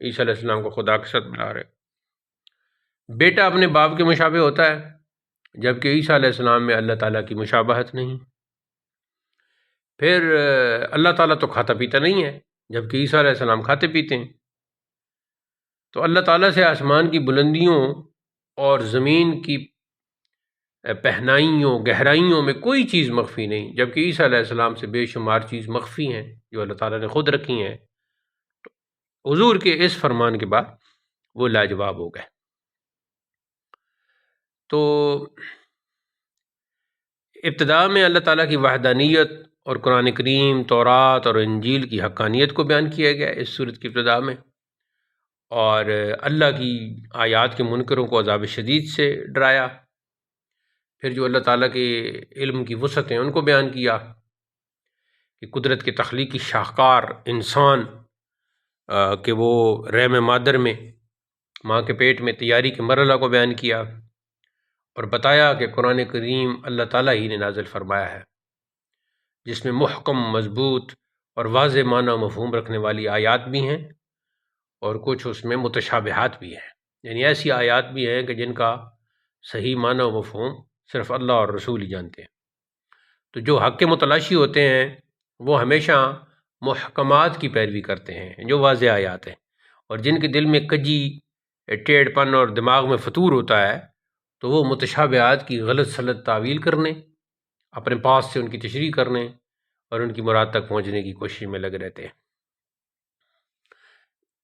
عیسیٰ علیہ السلام کو خدا کے ساتھ بلا رہے۔ بیٹا اپنے باپ کے مشابہ ہوتا ہے، جبکہ عیسیٰ علیہ السلام میں اللہ تعالیٰ کی مشابہت نہیں۔ پھر اللہ تعالیٰ تو کھاتا پیتا نہیں ہے، جبکہ عیسیٰ علیہ السلام کھاتے پیتے ہیں۔ تو اللہ تعالیٰ سے آسمان کی بلندیوں اور زمین کی پہنائیوں گہرائیوں میں کوئی چیز مخفی نہیں، جبکہ عیسیٰ علیہ السلام سے بے شمار چیز مخفی ہیں جو اللہ تعالیٰ نے خود رکھی ہیں۔ تو حضور کے اس فرمان کے بعد وہ لاجواب ہو گئے۔ تو ابتدا میں اللہ تعالیٰ کی وحدانیت اور قرآن کریم، تورات اور انجیل کی حقانیت کو بیان کیا گیا اس صورت کی ابتدا میں، اور اللہ کی آیات کے منکروں کو عذاب شدید سے ڈرایا۔ پھر جو اللہ تعالیٰ کے علم کی وسعت ہیں ان کو بیان کیا کہ قدرت کے تخلیقی شاہکار انسان کہ وہ رحم مادر میں ماں کے پیٹ میں تیاری کے مرحلہ کو بیان کیا، اور بتایا کہ قرآن کریم اللہ تعالیٰ ہی نے نازل فرمایا ہے، جس میں محکم، مضبوط اور واضح معنی و مفہوم رکھنے والی آیات بھی ہیں، اور کچھ اس میں متشابہات بھی ہیں، یعنی ایسی آیات بھی ہیں کہ جن کا صحیح معنی و مفہوم صرف اللہ اور رسول ہی جانتے ہیں۔ تو جو حق کے متلاشی ہوتے ہیں وہ ہمیشہ محکمات کی پیروی کرتے ہیں جو واضح آیات ہیں، اور جن کے دل میں کجی، ٹیڑھ پن اور دماغ میں فطور ہوتا ہے تو وہ متشابہات کی غلط سلط تعویل کرنے، اپنے پاس سے ان کی تشریح کرنے اور ان کی مراد تک پہنچنے کی کوشش میں لگے رہتے ہیں۔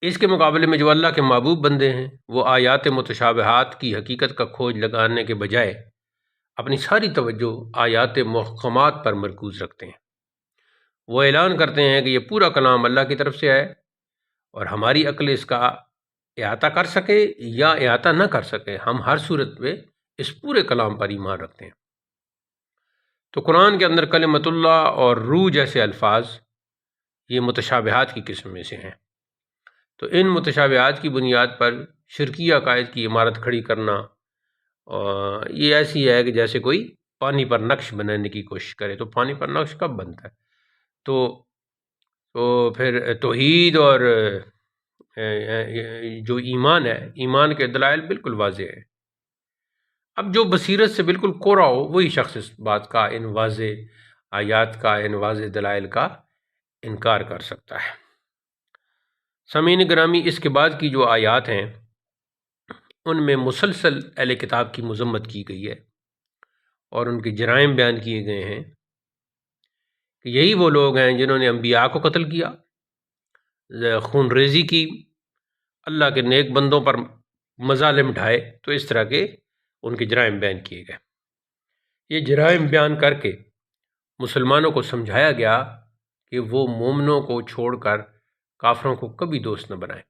اس کے مقابلے میں جو اللہ کے محبوب بندے ہیں وہ آیات متشابہات کی حقیقت کا کھوج لگانے کے بجائے اپنی ساری توجہ آیات محکمات پر مرکوز رکھتے ہیں۔ وہ اعلان کرتے ہیں کہ یہ پورا کلام اللہ کی طرف سے ہے، اور ہماری عقل اس کا احاطہ کر سکے یا احاطہ نہ کر سکے، ہم ہر صورت میں اس پورے کلام پر ایمان رکھتے ہیں۔ تو قرآن کے اندر کلمت اللہ اور روح جیسے الفاظ یہ متشابہات کی قسم میں سے ہیں۔ تو ان متشابہات کی بنیاد پر شرکی عقائد کی عمارت کھڑی کرنا یہ ایسی ہے کہ جیسے کوئی پانی پر نقش بنانے کی کوشش کرے۔ تو پانی پر نقش کب بنتا ہے؟ تو پھر توحید اور جو ایمان ہے، ایمان کے دلائل بالکل واضح ہے۔ اب جو بصیرت سے بالکل کوڑا ہو وہی شخص اس بات کا، ان واضح آیات کا، ان واضح دلائل کا انکار کر سکتا ہے۔ سامعین گرامی، اس کے بعد کی جو آیات ہیں ان میں مسلسل اہل کتاب کی مذمت کی گئی ہے اور ان کے جرائم بیان کیے گئے ہیں کہ یہی وہ لوگ ہیں جنہوں نے انبیاء کو قتل کیا، خون ریزی کی، اللہ کے نیک بندوں پر مظالم ڈھائے۔ تو اس طرح کے ان کے جرائم بیان کیے گئے۔ یہ جرائم بیان کر کے مسلمانوں کو سمجھایا گیا کہ وہ مومنوں کو چھوڑ کر کافروں کو کبھی دوست نہ بنائیں،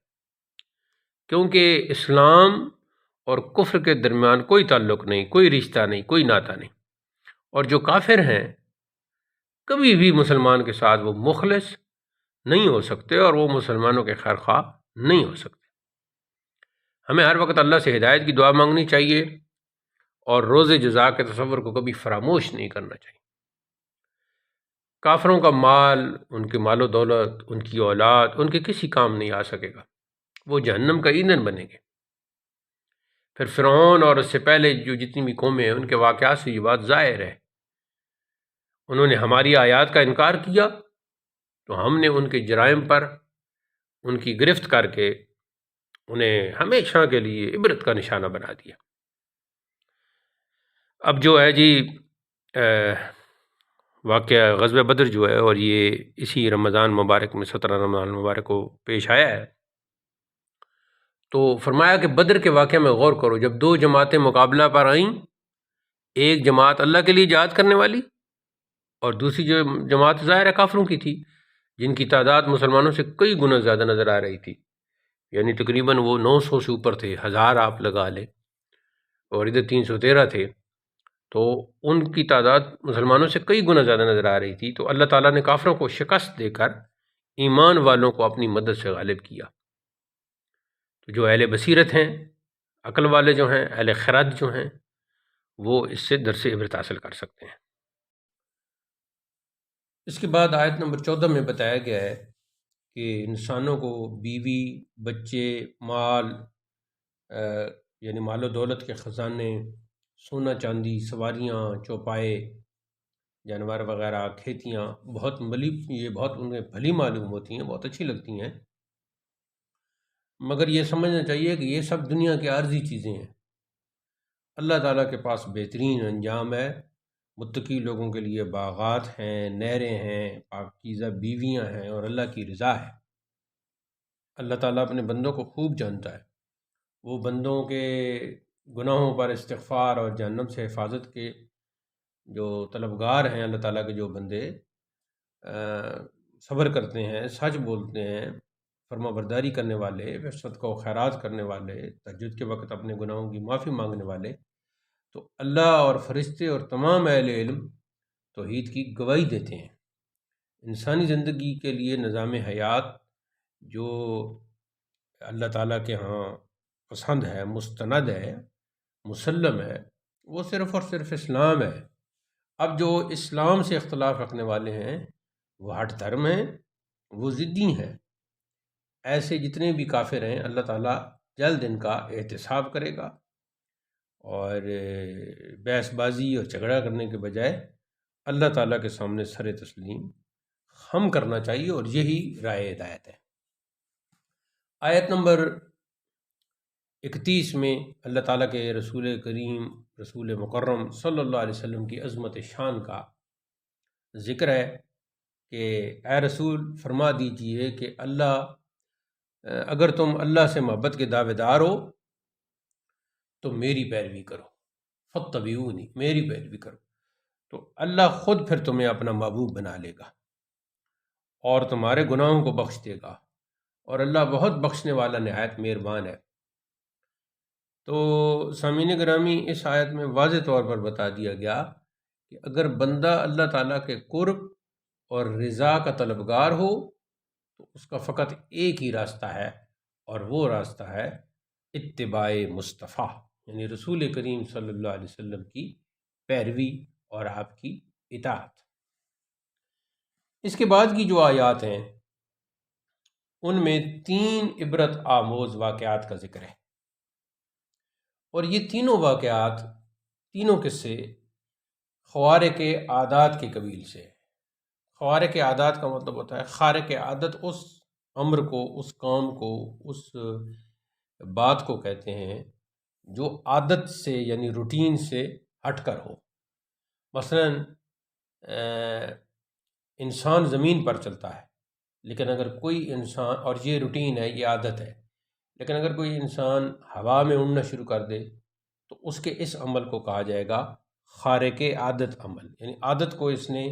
کیونکہ اسلام اور کفر کے درمیان کوئی تعلق نہیں، کوئی رشتہ نہیں، کوئی ناطہ نہیں، اور جو کافر ہیں کبھی بھی مسلمان کے ساتھ وہ مخلص نہیں ہو سکتے اور وہ مسلمانوں کے خیر خواہ نہیں ہو سکتے۔ ہمیں ہر وقت اللہ سے ہدایت کی دعا مانگنی چاہیے اور روز جزا کے تصور کو کبھی فراموش نہیں کرنا چاہیے۔ کافروں کا مال، ان کے مال و دولت، ان کی اولاد ان کے کسی کام نہیں آ سکے گا، وہ جہنم کا ایندھن بنیں گے۔ پھر فرعون اور اس سے پہلے جو جتنی بھی قومیں ہیں ان کے واقعات سے یہ بات ظاہر ہے، انہوں نے ہماری آیات کا انکار کیا تو ہم نے ان کے جرائم پر ان کی گرفت کر کے انہیں ہمیشہ کے لیے عبرت کا نشانہ بنا دیا۔ اب جو ہے جی واقعہ غزوہ بدر جو ہے، اور یہ اسی رمضان مبارک میں 17 رمضان مبارک کو پیش آیا ہے، تو فرمایا کہ بدر کے واقعہ میں غور کرو، جب دو جماعتیں مقابلہ پر آئیں، ایک جماعت اللہ کے لیے جہاد کرنے والی اور دوسری جو جماعت ظاہر کافروں کی تھی، جن کی تعداد مسلمانوں سے کئی گنا زیادہ نظر آ رہی تھی، یعنی تقریباً وہ 900 سے اوپر تھے، 1000 آپ لگا لیں، اور ادھر 313 تھے، تو ان کی تعداد مسلمانوں سے کئی گنا زیادہ نظر آ رہی تھی۔ تو اللہ تعالیٰ نے کافروں کو شکست دے کر ایمان والوں کو اپنی مدد سے غالب کیا۔ تو جو اہل بصیرت ہیں، عقل والے جو ہیں، اہل خرد جو ہیں، وہ اس سے درس عبرت حاصل کر سکتے ہیں۔ اس کے بعد آیت نمبر 14 میں بتایا گیا ہے کہ انسانوں کو بیوی، بچے، مال یعنی مال و دولت کے خزانے، سونا چاندی، سواریاں، چوپائے، جانور وغیرہ، کھیتیاں یہ بہت انہیں بھلی معلوم ہوتی ہیں، بہت اچھی لگتی ہیں، مگر یہ سمجھنا چاہیے کہ یہ سب دنیا کی عارضی چیزیں ہیں۔ اللہ تعالیٰ کے پاس بہترین انجام ہے، متقی لوگوں کے لیے باغات ہیں، نہریں ہیں، پاکیزہ بیویاں ہیں، اور اللہ کی رضا ہے۔ اللہ تعالیٰ اپنے بندوں کو خوب جانتا ہے، وہ بندوں کے گناہوں پر استغفار اور جہنم سے حفاظت کے جو طلبگار ہیں، اللہ تعالیٰ کے جو بندے صبر کرتے ہیں، سچ بولتے ہیں، فرما برداری کرنے والے، صدقہ و خیرات کرنے والے، تہجد کے وقت اپنے گناہوں کی معافی مانگنے والے، تو اللہ اور فرشتے اور تمام اہل علم توحید کی گواہی دیتے ہیں۔ انسانی زندگی کے لیے نظام حیات جو اللہ تعالیٰ کے ہاں پسند ہے، مستند ہے، مسلم ہے، وہ صرف اور صرف اسلام ہے۔ اب جو اسلام سے اختلاف رکھنے والے ہیں وہ ہٹ دھرم ہیں، وہ ضدی ہیں۔ ایسے جتنے بھی کافر ہیں اللہ تعالیٰ جلد ان کا احتساب کرے گا، اور بحث بازی اور جھگڑا کرنے کے بجائے اللہ تعالیٰ کے سامنے سر تسلیم خم کرنا چاہیے، اور یہی رائے ہدایت ہے۔ آیت نمبر 31 میں اللہ تعالیٰ کے رسول کریم، رسول مکرم صلی اللہ علیہ وسلم کی عظمت شان کا ذکر ہے کہ اے رسول فرما دیجئے کہ اگر تم اللہ سے محبت کے دعوے دار ہو تو میری پیروی کرو، فاتبعونی، میری پیروی کرو، تو اللہ خود پھر تمہیں اپنا محبوب بنا لے گا اور تمہارے گناہوں کو بخش دے گا، اور اللہ بہت بخشنے والا نہایت مہربان ہے۔ تو سامعین گرامی، اس آیت میں واضح طور پر بتا دیا گیا کہ اگر بندہ اللہ تعالیٰ کے قرب اور رضا کا طلبگار ہو تو اس کا فقط ایک ہی راستہ ہے، اور وہ راستہ ہے اتباع مصطفیٰ، یعنی رسول کریم صلی اللہ علیہ وسلم کی پیروی اور آپ کی اطاعت۔ اس کے بعد کی جو آیات ہیں ان میں 3 عبرت آموز واقعات کا ذکر ہے، اور یہ تینوں واقعات، تینوں قصے خوارق عادات کے قبیل سے۔ خوارق عادات کا مطلب ہوتا ہے خارق عادت، اس امر کو، اس کام کو، اس بات کو کہتے ہیں جو عادت سے یعنی روٹین سے ہٹ کر ہو۔ مثلا انسان زمین پر چلتا ہے، لیکن اگر کوئی انسان، اور یہ روٹین ہے، یہ عادت ہے، لیکن اگر کوئی انسان ہوا میں اڑنا شروع کر دے تو اس کے اس عمل کو کہا جائے گا خارق عادت عمل، یعنی عادت کو اس نے،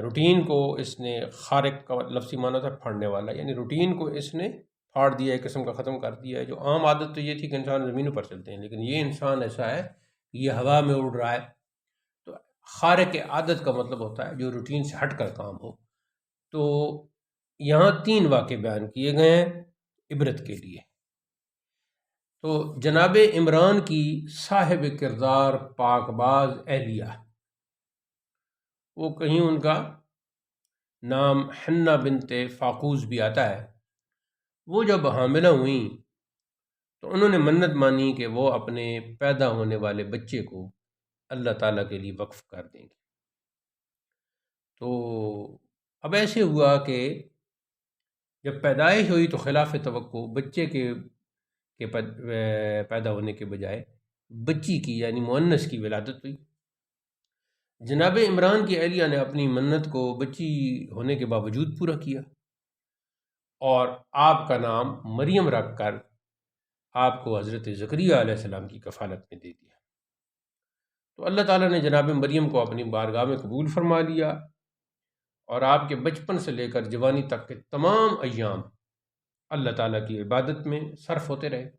روٹین کو اس نے، خارق کا لفظی معنی تھا پھاڑنے والا، یعنی روٹین کو اس نے پھاڑ دیا، ایک قسم کا ختم کر دیا ہے۔ جو عام عادت تو یہ تھی کہ انسان زمینوں پر چلتے ہیں، لیکن یہ انسان ایسا ہے کہ یہ ہوا میں اڑ رہا ہے۔ تو خارق عادت کا مطلب ہوتا ہے جو روٹین سے ہٹ کر کام ہو۔ تو یہاں 3 واقعے بیان کیے گئے ہیں عبرت کے لیے۔ تو جناب عمران کی صاحب کردار پاک باز اہلیہ، وہ کہیں ان کا نام حنہ بنت فاقوس بھی آتا ہے، وہ جب حاملہ ہوئیں تو انہوں نے منت مانی کہ وہ اپنے پیدا ہونے والے بچے کو اللہ تعالیٰ کے لیے وقف کر دیں گے۔ تو اب ایسے ہوا کہ جب پیدائش ہوئی تو خلاف توقع بچے کے پیدا ہونے کے بجائے بچی کی یعنی مؤنث کی ولادت ہوئی۔ جناب عمران کی اہلیہ نے اپنی منت کو بچی ہونے کے باوجود پورا کیا اور آپ کا نام مریم رکھ کر آپ کو حضرت زکریہ علیہ السلام کی کفالت میں دے دیا۔ تو اللہ تعالیٰ نے جناب مریم کو اپنی بارگاہ میں قبول فرما لیا اور آپ کے بچپن سے لے کر جوانی تک کے تمام ایام اللہ تعالیٰ کی عبادت میں صرف ہوتے رہے،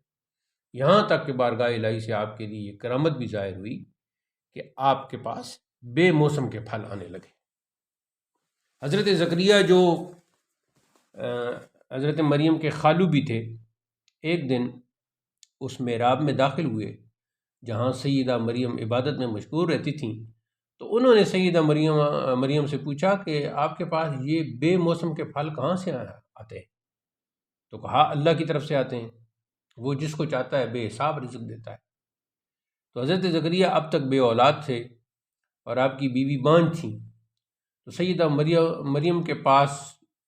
یہاں تک کہ بارگاہ الہی سے آپ کے لیے یہ کرامت بھی ظاہر ہوئی کہ آپ کے پاس بے موسم کے پھل آنے لگے۔ حضرت زکریہ جو حضرت مریم کے خالو بھی تھے، ایک دن اس محراب میں داخل ہوئے جہاں سیدہ مریم عبادت میں مشغول رہتی تھیں، تو انہوں نے سیدہ مریم سے پوچھا کہ آپ کے پاس یہ بے موسم کے پھل کہاں سے آتے ہیں؟ تو کہا اللہ کی طرف سے آتے ہیں، وہ جس کو چاہتا ہے بے حساب رزق دیتا ہے۔ تو حضرت زکریہ اب تک بے اولاد تھے اور آپ کی بیوی بانجھ تھیں، تو سیدہ مریم کے پاس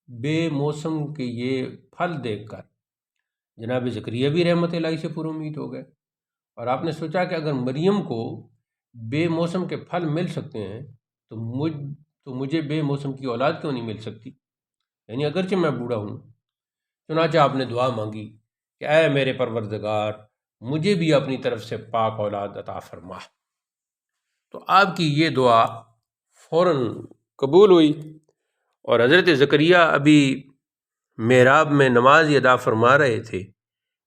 بے موسم کے یہ پھل دیکھ کر جناب زکریہ بھی رحمت الہی سے پر امید ہو گئے، اور آپ نے سوچا کہ اگر مریم کو بے موسم کے پھل مل سکتے ہیں تو مجھے بے موسم کی اولاد کیوں نہیں مل سکتی، یعنی اگرچہ میں بوڑھا ہوں۔ چنانچہ آپ نے دعا مانگی کہ اے میرے پروردگار، مجھے بھی اپنی طرف سے پاک اولاد عطا فرما۔ تو آپ کی یہ دعا فوراً قبول ہوئی، اور حضرت زکریہ ابھی محراب میں نماز ادا فرما رہے تھے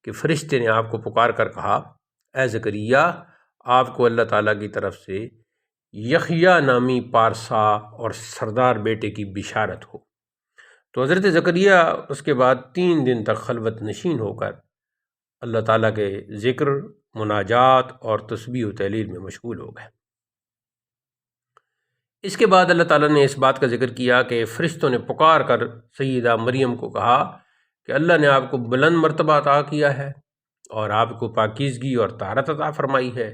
کہ فرشتے نے آپ کو پکار کر کہا اے زکریہ، آپ کو اللہ تعالیٰ کی طرف سے یحییٰ نامی پارسا اور سردار بیٹے کی بشارت ہو۔ تو حضرت زکریہ اس کے بعد 3 دن تک خلوت نشین ہو کر اللہ تعالیٰ کے ذکر، مناجات اور تسبیح و تحلیل میں مشغول ہو گئے۔ اس کے بعد اللہ تعالیٰ نے اس بات کا ذکر کیا کہ فرشتوں نے پکار کر سیدہ مریم کو کہا کہ اللہ نے آپ کو بلند مرتبہ عطا کیا ہے اور آپ کو پاکیزگی اور طہارت عطا فرمائی ہے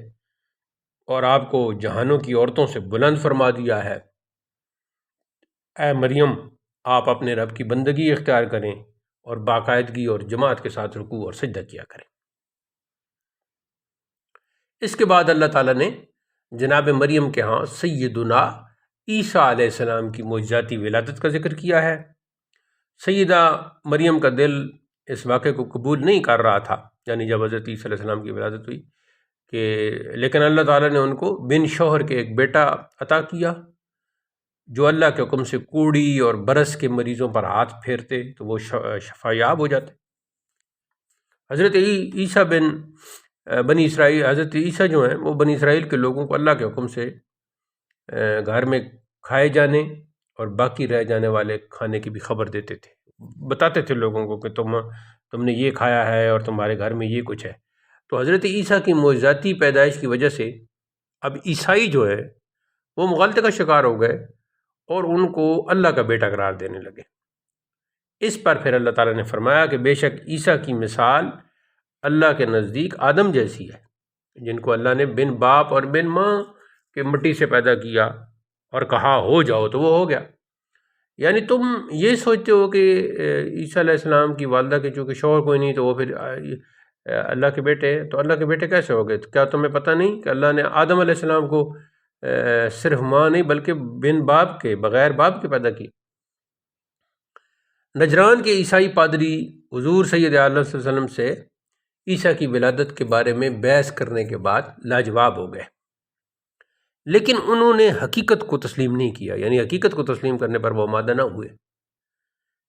اور آپ کو جہانوں کی عورتوں سے بلند فرما دیا ہے۔ اے مریم، آپ اپنے رب کی بندگی اختیار کریں اور باقاعدگی اور جماعت کے ساتھ رکوع اور سجدہ کیا کریں۔ اس کے بعد اللہ تعالیٰ نے جناب مریم کے ہاں سیدنا عیسیٰ علیہ السلام کی معجزاتی ولادت کا ذکر کیا ہے۔ سیدہ مریم کا دل اس واقعے کو قبول نہیں کر رہا تھا، یعنی جب حضرت عیسیٰ علیہ السلام کی ولادت ہوئی، لیکن اللہ تعالیٰ نے ان کو بن شوہر کے ایک بیٹا عطا کیا جو اللہ کے حکم سے کوڑی اور برس کے مریضوں پر ہاتھ پھیرتے تو وہ شفا یاب ہو جاتے۔ حضرت عیسیٰ بنی اسرائیل، حضرت عیسیٰ جو ہیں وہ بنی اسرائیل کے لوگوں کو اللہ کے حکم سے گھر میں کھائے جانے اور باقی رہ جانے والے کھانے کی بھی خبر دیتے تھے، بتاتے تھے لوگوں کو کہ تم نے یہ کھایا ہے اور تمہارے گھر میں یہ کچھ ہے۔ تو حضرت عیسیٰ کی معجزاتی پیدائش کی وجہ سے اب عیسائی جو ہے وہ مغالطے کا شکار ہو گئے اور ان کو اللہ کا بیٹا قرار دینے لگے۔ اس پر پھر اللہ تعالیٰ نے فرمایا کہ بے شک عیسیٰ کی مثال اللہ کے نزدیک آدم جیسی ہے، جن کو اللہ نے بن باپ اور بن ماں کے مٹی سے پیدا کیا اور کہا ہو جاؤ تو وہ ہو گیا۔ یعنی تم یہ سوچتے ہو کہ عیسیٰ علیہ السلام کی والدہ کے چونکہ شوہر کوئی نہیں تو وہ پھر اللہ کے بیٹے ہیں، تو اللہ کے بیٹے کیسے ہو گئے؟ کیا تمہیں پتہ نہیں کہ اللہ نے آدم علیہ السلام کو صرف ماں نہیں بلکہ بن باپ کے، بغیر باپ کے پیدا کی۔ نجران کے عیسائی پادری حضور سید عالم صلی اللہ علیہ وسلم سے عیسیٰ کی ولادت کے بارے میں بحث کرنے کے بعد لاجواب ہو گئے، لیکن انہوں نے حقیقت کو تسلیم نہیں کیا، یعنی حقیقت کو تسلیم کرنے پر وہ آمادہ نہ ہوئے۔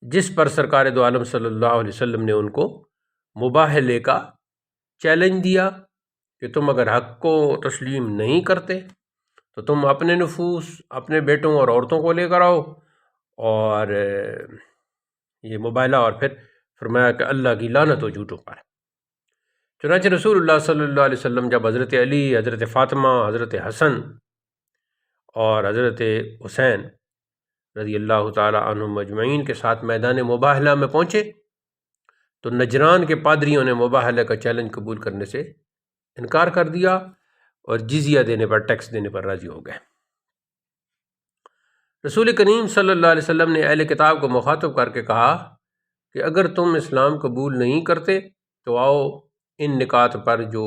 جس پر سرکار دو عالم صلی اللہ علیہ وسلم نے ان کو مباہلے کا چیلنج دیا کہ تم اگر حق کو تسلیم نہیں کرتے تو تم اپنے نفوس، اپنے بیٹوں اور عورتوں کو لے کر آؤ، اور یہ مباہلہ، اور پھر فرمایا کہ اللہ کی لعنت ہو جھوٹوں پر۔ چنانچہ رسول اللہ صلی اللہ علیہ وسلم جب حضرت علی، حضرت فاطمہ، حضرت حسن اور حضرت حسین رضی اللہ تعالی عنہم اجمعین کے ساتھ میدان مباہلہ میں پہنچے تو نجران کے پادریوں نے مباہلہ کا چیلنج قبول کرنے سے انکار کر دیا اور جزیہ دینے پر، ٹیکس دینے پر راضی ہو گئے۔ رسول کریم صلی اللہ علیہ وسلم نے اہل کتاب کو مخاطب کر کے کہا کہ اگر تم اسلام قبول نہیں کرتے تو آؤ ان نکات پر جو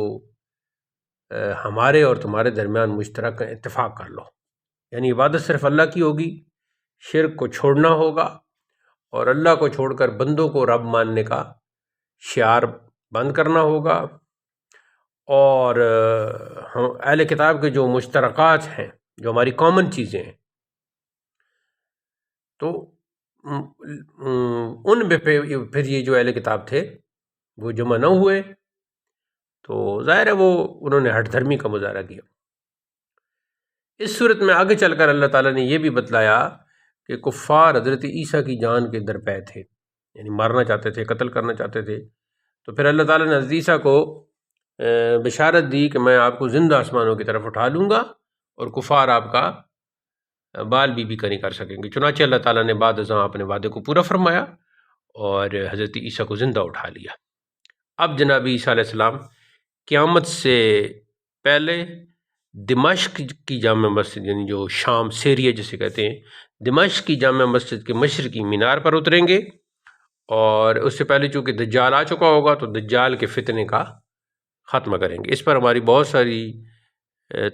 ہمارے اور تمہارے درمیان مشترک اتفاق کر لو، یعنی عبادت صرف اللہ کی ہوگی، شرک کو چھوڑنا ہوگا، اور اللہ کو چھوڑ کر بندوں کو رب ماننے کا شعار بند کرنا ہوگا، اور اہل کتاب کے جو مشترکات ہیں، جو ہماری کامن چیزیں ہیں، تو ان میں پھر یہ جو اہل کتاب تھے وہ جمع نہ ہوئے، تو ظاہر ہے وہ انہوں نے ہٹ دھرمی کا مظاہرہ کیا۔ اس صورت میں آگے چل کر اللہ تعالیٰ نے یہ بھی بتلایا کہ کفار حضرت عیسیٰ کی جان کے درپے تھے، یعنی مارنا چاہتے تھے، قتل کرنا چاہتے تھے، تو پھر اللہ تعالیٰ نے حضرت عیسیٰ کو بشارت دی کہ میں آپ کو زندہ آسمانوں کی طرف اٹھا لوں گا اور کفار آپ کا بال بھی نہیں کر سکیں گے۔ چنانچہ اللہ تعالیٰ نے بعد ازاں اپنے وعدے کو پورا فرمایا اور حضرت عیسیٰ کو زندہ اٹھا لیا۔ اب جناب عیسیٰ علیہ السلام قیامت سے پہلے دمشق کی جامع مسجد، یعنی جو شام سیریا جسے کہتے ہیں، دمشق کی جامع مسجد کے مشرقی مینار پر اتریں گے، اور اس سے پہلے چونکہ دجال آ چکا ہوگا تو دجال کے فتنے کا ختم کریں گے۔ اس پر ہماری بہت ساری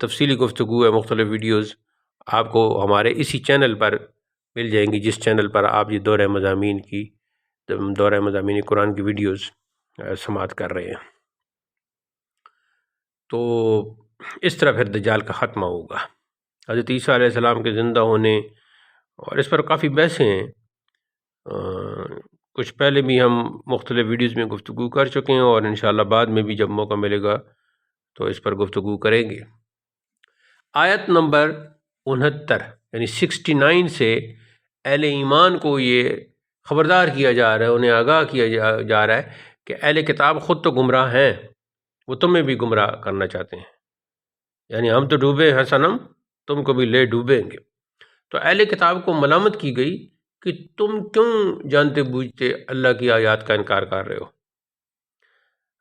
تفصیلی گفتگو ہے، مختلف ویڈیوز آپ کو ہمارے اسی چینل پر مل جائیں گی، جس چینل پر آپ یہ دورہ مضامین قرآن کی ویڈیوز سماعت کر رہے ہیں۔ تو اس طرح پھر دجال کا خاتمہ ہوگا۔ حضرت عیسیٰ علیہ السلام کے زندہ ہونے، اور اس پر کافی بحثیں ہیں، کچھ پہلے بھی ہم مختلف ویڈیوز میں گفتگو کر چکے ہیں، اور انشاءاللہ بعد میں بھی جب موقع ملے گا تو اس پر گفتگو کریں گے۔ آیت نمبر 69 یعنی 69 سے اہل ایمان کو یہ خبردار کیا جا رہا ہے، انہیں آگاہ کیا جا رہا ہے کہ اہل کتاب خود تو گمراہ ہیں، وہ تمہیں بھی گمراہ کرنا چاہتے ہیں، یعنی ہم تو ڈوبے ہیں صنم، تم کو بھی لے ڈوبیں گے۔ تو اہل کتاب کو ملامت کی گئی کہ تم کیوں جانتے بوجھتے اللہ کی آیات کا انکار کر رہے ہو،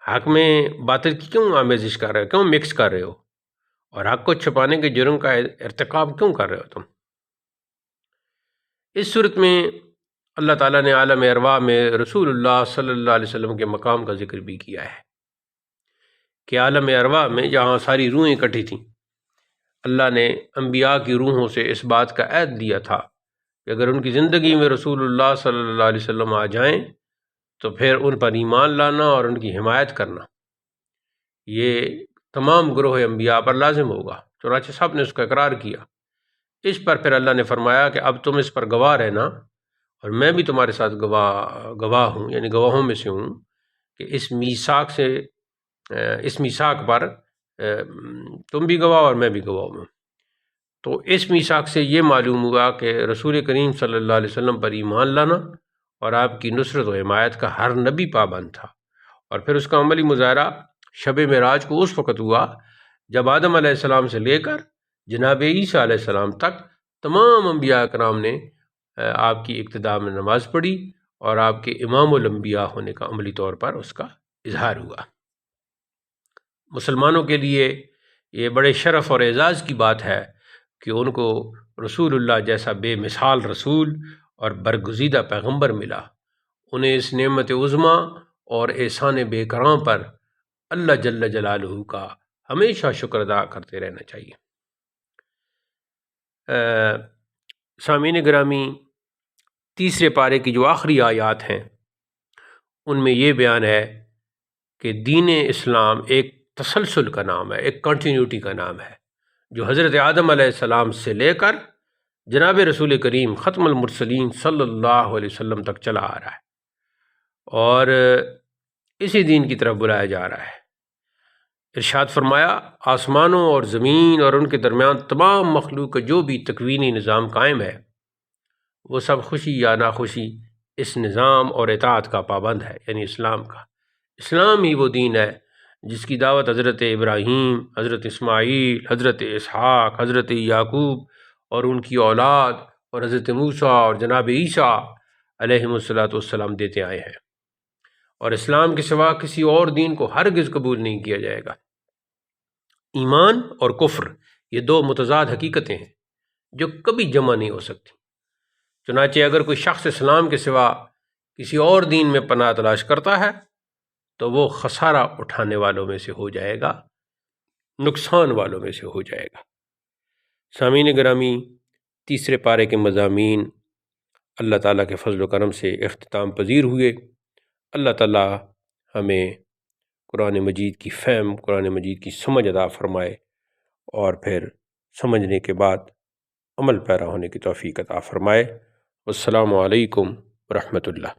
حق میں باطل کی کیوں آمیزش کر رہے ہو، کیوں مکس کر رہے ہو، اور حق کو چھپانے کے جرم کا ارتکاب کیوں کر رہے ہو تم۔ اس صورت میں اللہ تعالیٰ نے عالم ارواح میں رسول اللہ صلی اللہ علیہ وسلم کے مقام کا ذکر بھی کیا ہے کہ عالم ارواح میں جہاں ساری روحیں اکٹھی تھیں، اللہ نے انبیاء کی روحوں سے اس بات کا عہد لیا تھا کہ اگر ان کی زندگی میں رسول اللہ صلی اللہ علیہ وسلم آ جائیں تو پھر ان پر ایمان لانا اور ان کی حمایت کرنا یہ تمام گروہ انبیاء پر لازم ہوگا۔ چنانچہ سب نے اس کا اقرار کیا۔ اس پر پھر اللہ نے فرمایا کہ اب تم اس پر گواہ رہنا، اور میں بھی تمہارے ساتھ گواہ ہوں، یعنی گواہوں میں سے ہوں، کہ اس میثاق پر تم بھی گواہ اور میں بھی گواہ ہوں۔ تو اس میثاق سے یہ معلوم ہوا کہ رسول کریم صلی اللہ علیہ وسلم پر ایمان لانا اور آپ کی نصرت و حمایت کا ہر نبی پابند تھا، اور پھر اس کا عملی مظاہرہ شب معراج کو اس وقت ہوا جب آدم علیہ السلام سے لے کر جناب عیسیٰ علیہ السلام تک تمام انبیاء کرام نے آپ کی اقتداء میں نماز پڑھی، اور آپ کے امام الانبیاء ہونے کا عملی طور پر اس کا اظہار ہوا۔ مسلمانوں کے لیے یہ بڑے شرف اور اعزاز کی بات ہے کہ ان کو رسول اللہ جیسا بے مثال رسول اور برگزیدہ پیغمبر ملا۔ انہیں اس نعمت عظمیٰ اور احسان بے کرام پر اللہ جل جلالہ کا ہمیشہ شکر ادا کرتے رہنا چاہیے۔ سامعین گرامی، تیسرے پارے کی جو آخری آیات ہیں ان میں یہ بیان ہے کہ دین اسلام ایک تسلسل کا نام ہے، ایک کنٹینیوٹی کا نام ہے، جو حضرت آدم علیہ السلام سے لے کر جناب رسول کریم ختم المرسلین صلی اللہ علیہ وسلم تک چلا آ رہا ہے اور اسی دین کی طرف بلایا جا رہا ہے۔ ارشاد فرمایا آسمانوں اور زمین اور ان کے درمیان تمام مخلوق کا جو بھی تکوینی نظام قائم ہے وہ سب خوشی یا ناخوشی اس نظام اور اطاعت کا پابند ہے، یعنی اسلام کا۔ اسلام ہی وہ دین ہے جس کی دعوت حضرت ابراہیم، حضرت اسماعیل، حضرت اسحاق، حضرت یعقوب اور ان کی اولاد اور حضرت موسیٰ اور جناب عیسیٰ علیہم السلام دیتے آئے ہیں، اور اسلام کے سوا کسی اور دین کو ہرگز قبول نہیں کیا جائے گا۔ ایمان اور کفر یہ دو متضاد حقیقتیں ہیں جو کبھی جمع نہیں ہو سکتی۔ چنانچہ اگر کوئی شخص اسلام کے سوا کسی اور دین میں پناہ تلاش کرتا ہے تو وہ خسارہ اٹھانے والوں میں سے ہو جائے گا، نقصان والوں میں سے ہو جائے گا۔ سامعین گرامی، تیسرے پارے کے مضامین اللہ تعالیٰ کے فضل و کرم سے اختتام پذیر ہوئے۔ اللہ تعالیٰ ہمیں قرآن مجید کی فہم، قرآن مجید کی سمجھ عطا فرمائے اور پھر سمجھنے کے بعد عمل پیرا ہونے کی توفیق عطا فرمائے۔ والسلام علیکم ورحمۃ اللہ۔